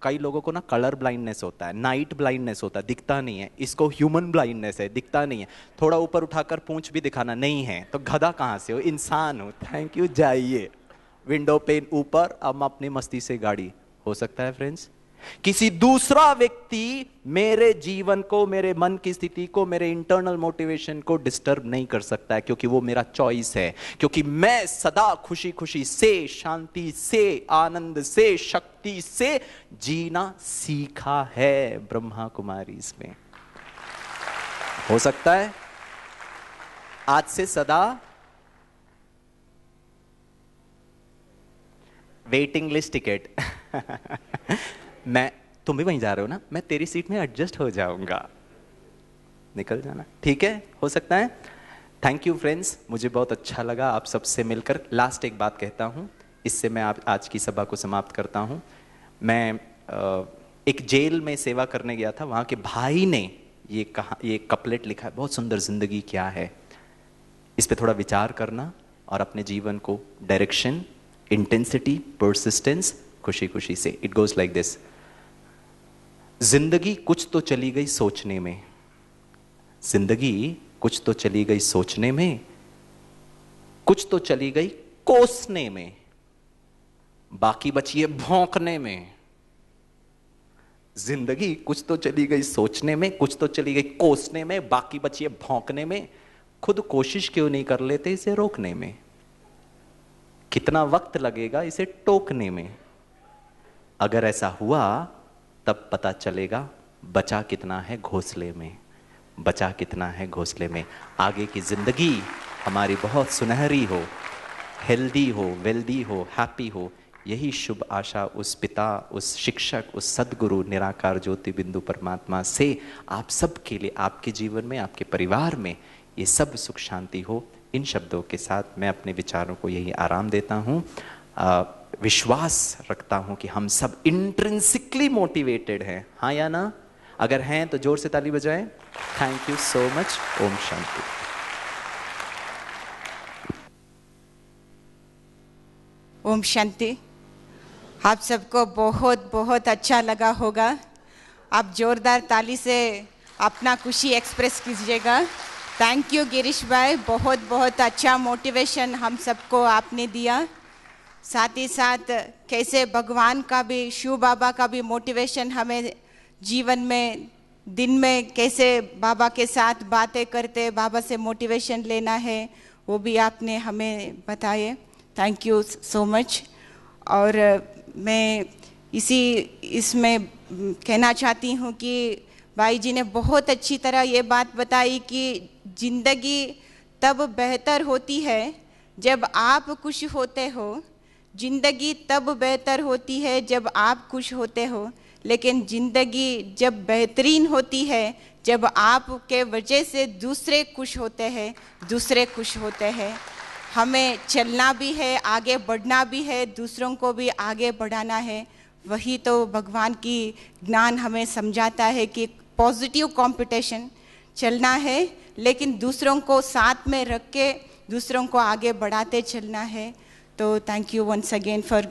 कई लोगों को ना कलर ब्लाइंडनेस होता है, नाइट ब्लाइंडनेस होता है, दिखता नहीं है। इसको ह्यूमन ब्लाइंडनेस है, दिखता नहीं है। थोड़ा ऊपर उठाकर पूंछ भी दिखाना नहीं है, तो गधा कहां से हो? इंसान हो। थैंक यू, जाइए। विंडो पेन ऊपर, अब अपनी मस्ती से गाड़ी। हो सकता है फ्रेंड्स, किसी दूसरा व्यक्ति मेरे जीवन को, मेरे मन की स्थिति को, मेरे इंटरनल मोटिवेशन को डिस्टर्ब नहीं कर सकता है, क्योंकि वो मेरा चॉइस है। क्योंकि मैं सदा खुशी खुशी से, शांति से, आनंद से, शक्ति से जीना सीखा है ब्रह्मा कुमारी इसमें। हो सकता है आज से सदा वेटिंग लिस्ट टिकट मैं, तुम भी वहीं जा रहे हो ना, मैं तेरी सीट में एडजस्ट हो जाऊंगा, निकल जाना, ठीक है? हो सकता है। थैंक यू फ्रेंड्स, मुझे बहुत अच्छा लगा आप सबसे मिलकर। लास्ट एक बात कहता हूं, इससे मैं आज की सभा को समाप्त करता हूं। मैं एक जेल में सेवा करने गया था, वहां के भाई ने ये कपलेट लिखा है, बहुत सुंदर, जिंदगी क्या है। इस पे थोड़ा विचार करना और अपने जीवन को डायरेक्शन, इंटेंसिटी, परसिस्टेंस, खुशी खुशी से। It goes like this. जिंदगी कुछ तो चली गई सोचने में, जिंदगी कुछ तो चली गई सोचने में, कुछ तो चली गई कोसने में, बाकी बची है भौंकने में। जिंदगी कुछ तो चली गई सोचने में, कुछ तो चली गई कोसने में, बाकी बची है भौंकने में। खुद कोशिश क्यों नहीं कर लेते इसे रोकने में? कितना वक्त लगेगा इसे टोकने में? अगर ऐसा हुआ तब पता चलेगा बचा कितना है घोंसले में, बचा कितना है घोंसले में। आगे की जिंदगी हमारी बहुत सुनहरी हो, हेल्दी हो, वेल्दी हो, हैप्पी हो, यही शुभ आशा उस पिता, उस शिक्षक, उस सद्गुरु निराकार ज्योति बिंदु परमात्मा से आप सब के लिए, आपके जीवन में, आपके परिवार में ये सब सुख शांति हो। इन शब्दों के साथ मैं अपने विचारों को यही आराम देता हूँ। विश्वास रखता हूँ कि हम सब इंट्रिंसिकली मोटिवेटेड हैं, हाँ या ना? अगर हैं तो जोर से ताली बजाएं। Thank you so much. ओम शांति। ओम शांति। आप सबको बहुत बहुत अच्छा लगा होगा। आप जोरदार ताली से अपना खुशी एक्सप्रेस कीजिएगा। थैंक यू गिरीश भाई, बहुत बहुत अच्छा मोटिवेशन हम सबको आपने दिया। साथ ही साथ कैसे भगवान का भी, शिव बाबा का भी मोटिवेशन हमें जीवन में, दिन में कैसे बाबा के साथ बातें करते, बाबा से मोटिवेशन लेना है, वो भी आपने हमें बताए। Thank you so much. और मैं इसमें कहना चाहती हूँ कि भाई जी ने बहुत अच्छी तरह ये बात बताई कि ज़िंदगी तब बेहतर होती है जब आप खुश होते हो, ज़िंदगी तब बेहतर होती है जब आप खुश होते हो, लेकिन ज़िंदगी जब बेहतरीन होती है जब आपके वजह से दूसरे खुश होते हैं, दूसरे खुश होते हैं। हमें चलना भी है, आगे बढ़ना भी है, दूसरों को भी आगे बढ़ाना है। वही तो भगवान की ज्ञान हमें समझाता है कि पॉजिटिव कंपटीशन चलना है, लेकिन दूसरों को साथ में रख के दूसरों को आगे बढ़ाते चलना है। तो thank you once again for.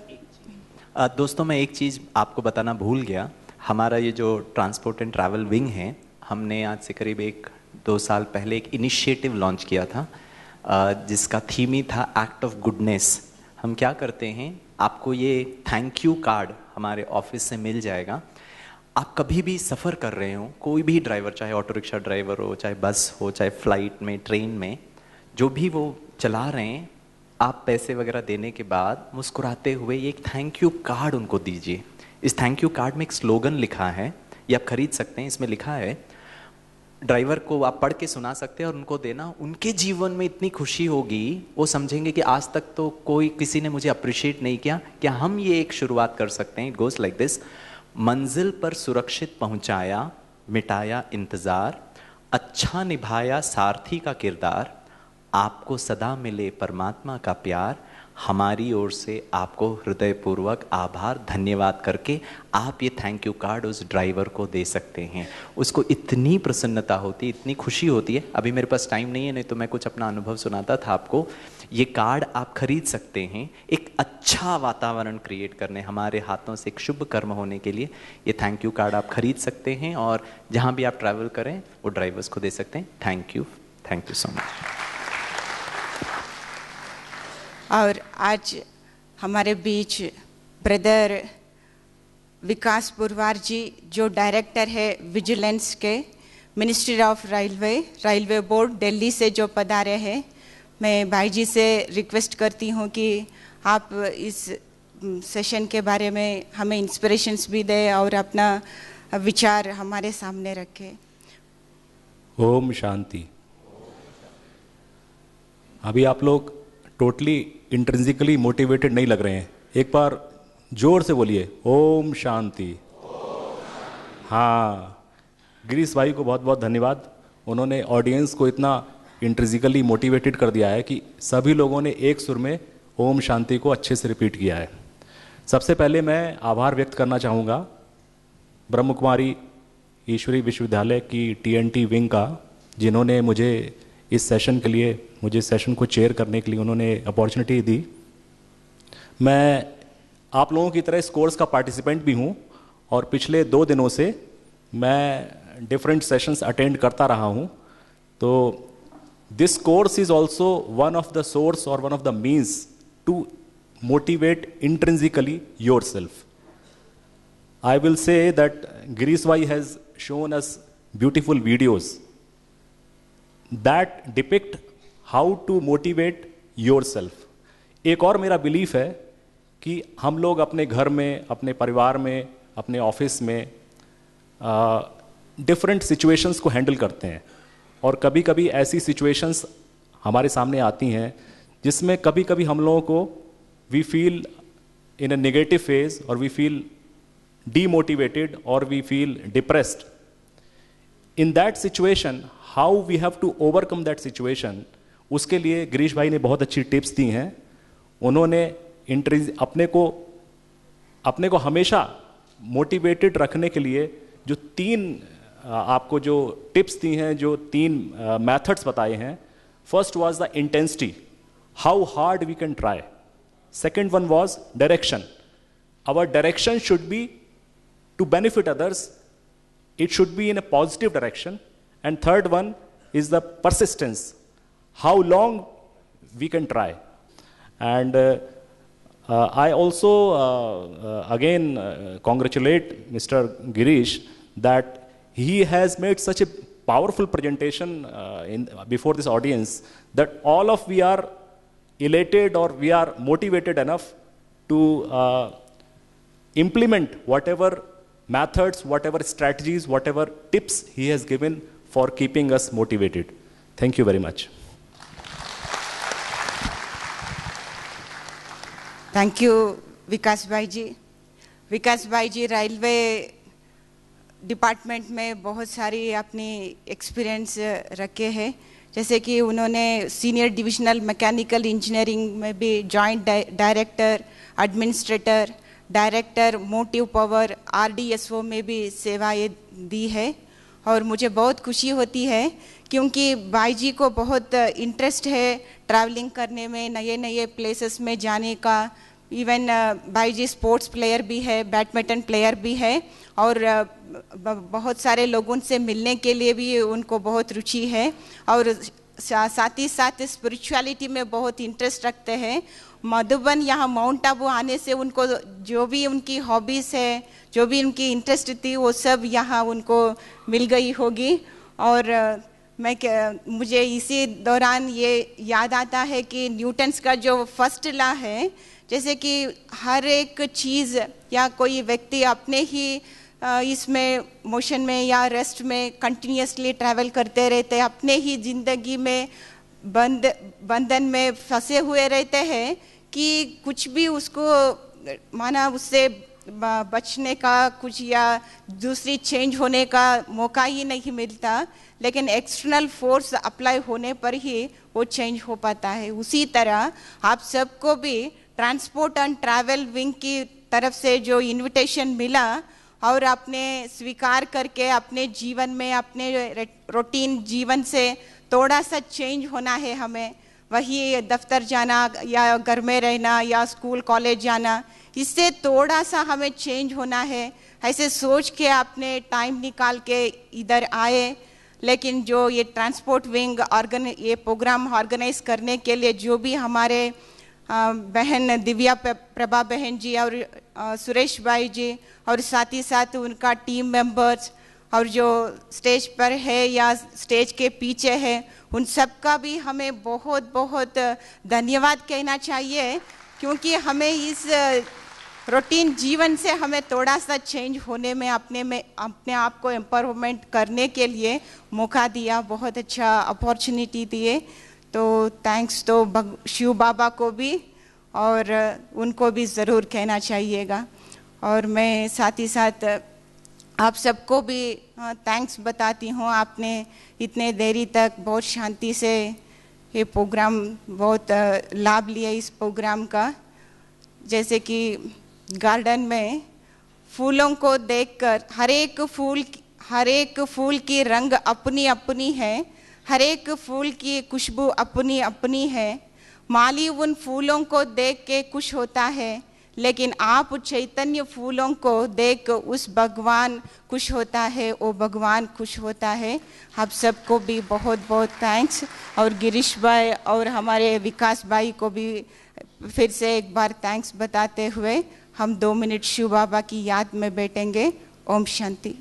दोस्तों, मैं एक चीज़ आपको बताना भूल गया। हमारा ये जो ट्रांसपोर्ट एंड ट्रैवल विंग है, हमने आज से करीब 1-2 साल पहले एक इनिशिएटिव लॉन्च किया था, जिसका थीम ही था एक्ट ऑफ गुडनेस। हम क्या करते हैं, आपको ये थैंक यू कार्ड हमारे ऑफिस से मिल जाएगा। आप कभी भी सफ़र कर रहे हो, कोई भी ड्राइवर, चाहे ऑटो रिक्शा ड्राइवर हो, चाहे बस हो, चाहे फ्लाइट में, ट्रेन में, जो भी वो चला रहे हैं, आप पैसे वगैरह देने के बाद मुस्कुराते हुए एक थैंक यू कार्ड उनको दीजिए। इस थैंक यू कार्ड में एक स्लोगन लिखा है, ये आप खरीद सकते हैं। इसमें लिखा है, ड्राइवर को आप पढ़ के सुना सकते हैं और उनको देना, उनके जीवन में इतनी खुशी होगी, वो समझेंगे कि आज तक तो कोई किसी ने मुझे अप्रिशिएट नहीं किया, क्या हम ये एक शुरुआत कर सकते हैं। इट गोज लाइक दिस, मंजिल पर सुरक्षित पहुंचाया, मिटाया इंतजार, अच्छा निभाया सारथी का किरदार, आपको सदा मिले परमात्मा का प्यार, हमारी ओर से आपको हृदयपूर्वक आभार, धन्यवाद करके आप ये थैंक यू कार्ड उस ड्राइवर को दे सकते हैं। उसको इतनी प्रसन्नता होती है, इतनी खुशी होती है। अभी मेरे पास टाइम नहीं है, नहीं तो मैं कुछ अपना अनुभव सुनाता था आपको। ये कार्ड आप खरीद सकते हैं एक अच्छा वातावरण क्रिएट करने, हमारे हाथों से एक शुभ कर्म होने के लिए। ये थैंक यू कार्ड आप खरीद सकते हैं और जहाँ भी आप ट्रैवल करें वो ड्राइवर्स को दे सकते हैं। Thank you so much. और आज हमारे बीच ब्रदर विकास पुरवार जी, जो डायरेक्टर है विजिलेंस के ministry of railway board Delhi से जो पधारे हैं। मैं भाई जी से रिक्वेस्ट करती हूँ कि आप इस सेशन के बारे में हमें इंस्पिरेशंस भी दें और अपना विचार हमारे सामने रखें। ओम शांति। अभी आप लोग टोटली इंट्रिंसिकली मोटिवेटेड नहीं लग रहे हैं। एक बार जोर से बोलिए ओम शांति। हाँ, गिरीश भाई को बहुत बहुत धन्यवाद। उन्होंने ऑडियंस को इतना इंट्रिंसिकली मोटिवेटेड कर दिया है कि सभी लोगों ने एक सुर में ओम शांति को अच्छे से रिपीट किया है। सबसे पहले मैं आभार व्यक्त करना चाहूँगा ब्रह्म कुमारी ईश्वरी विश्वविद्यालय की TNT विंग का, जिन्होंने मुझे इस सेशन के लिए, मुझे सेशन को चेयर करने के लिए उन्होंने अपॉर्चुनिटी दी। मैं आप लोगों की तरह इस कोर्स का पार्टिसिपेंट भी हूँ और पिछले 2 दिनों से मैं डिफरेंट सेशंस अटेंड करता रहा हूँ। तो this course is also one of the source और one of the means to motivate intrinsically yourself. I will say that Girish Bhai has shown us beautiful videos that depict how to motivate yourself. एक और मेरा belief है कि हम लोग अपने घर में, अपने परिवार में, अपने ऑफिस में डिफरेंट सिचुएशंस को हैंडल करते हैं और कभी कभी ऐसी सिचुएशंस हमारे सामने आती हैं जिसमें कभी कभी हम लोगों को we feel in a negative phase और we feel demotivated or we feel depressed. In that situation, how we have to overcome that situation, उसके लिए गिरीश भाई ने बहुत अच्छी टिप्स दी हैं। उन्होंने अपने को हमेशा मोटिवेटेड रखने के लिए जो 3 आपको जो टिप्स दी हैं, जो 3 मेथड्स बताए हैं। First was the intensity, how hard we can try. Second one was direction, our direction should be to benefit others, it should be in a positive direction. And third one is the persistence, how long we can try. And I also again congratulate Mr. Girish that he has made such a powerful presentation before this audience that all of we are elated or we are motivated enough to implement whatever methods, whatever strategies, whatever tips he has given for keeping us motivated. Thank you very much. Thank you Vikas भाई जी। विकास भाई जी railway department में बहुत सारी अपनी experience रखे हैं। जैसे कि उन्होंने सीनियर डिविजनल मैकेनिकल इंजीनियरिंग में भी joint director, administrator, director motive power RDSO में भी सेवाएं दी है। और मुझे बहुत खुशी होती है क्योंकि भाई जी को बहुत इंटरेस्ट है ट्रैवलिंग करने में, नए नए प्लेसेस में जाने का। इवन भाई जी स्पोर्ट्स प्लेयर भी है, बैडमिंटन प्लेयर भी है और बहुत सारे लोगों से मिलने के लिए भी उनको बहुत रुचि है और साथ ही साथ स्पिरिचुअलिटी में बहुत इंटरेस्ट रखते हैं। मधुबन यहाँ माउंट आबू आने से उनको जो भी उनकी हॉबीज़ है, जो भी उनकी इंटरेस्ट थी, वो सब यहाँ उनको मिल गई होगी। और मुझे इसी दौरान ये याद आता है कि न्यूटन्स का जो फर्स्ट लॉ है, जैसे कि हर एक चीज़ या कोई व्यक्ति अपने ही इसमें मोशन में या रेस्ट में कंटिन्यूसली ट्रैवल करते रहते हैं, अपने ही ज़िंदगी में बंधन में फंसे हुए रहते हैं कि कुछ भी उसको माना उससे बचने का कुछ या दूसरी चेंज होने का मौका ही नहीं मिलता, लेकिन एक्सटर्नल फोर्स अप्लाई होने पर ही वो चेंज हो पाता है। उसी तरह आप सबको भी ट्रांसपोर्ट एंड ट्रैवल विंग की तरफ से जो इनविटेशन मिला और आपने स्वीकार करके अपने जीवन में, अपने रूटीन जीवन से थोड़ा सा चेंज होना है हमें, वही दफ्तर जाना या घर में रहना या स्कूल कॉलेज जाना, इससे थोड़ा सा हमें चेंज होना है। ऐसे सोच के आपने टाइम निकाल के इधर आए। लेकिन जो ये ट्रांसपोर्ट विंग ये प्रोग्राम ऑर्गेनाइज करने के लिए जो भी हमारे बहन दिव्या प्रभा बहन जी और सुरेश भाई जी और साथ ही साथ उनका टीम मेंबर्स और जो स्टेज पर है या स्टेज के पीछे है, उन सब का भी हमें बहुत बहुत धन्यवाद कहना चाहिए, क्योंकि हमें इस रूटीन जीवन से हमें थोड़ा सा चेंज होने में अपने आप को एम्पावरमेंट करने के लिए मौका दिया, बहुत अच्छा अपॉर्चुनिटी दिए। तो थैंक्स तो शिव बाबा को भी और उनको भी ज़रूर कहना चाहिएगा। और मैं साथ ही साथ आप सबको भी थैंक्स बताती हूँ, आपने इतने देरी तक बहुत शांति से ये प्रोग्राम बहुत लाभ लिया इस प्रोग्राम का। जैसे कि गार्डन में फूलों को देखकर हर एक फूल की रंग अपनी अपनी है, हर एक फूल की खुशबू अपनी अपनी है। माली उन फूलों को देख के खुश होता है, लेकिन आप चैतन्य फूलों को देख उस भगवान खुश होता है, वो भगवान खुश होता है। आप सबको भी बहुत बहुत थैंक्स। और गिरीश भाई और हमारे विकास भाई को भी फिर से एक बार थैंक्स बताते हुए हम 2 मिनट शिव बाबा की याद में बैठेंगे। ओम शांति।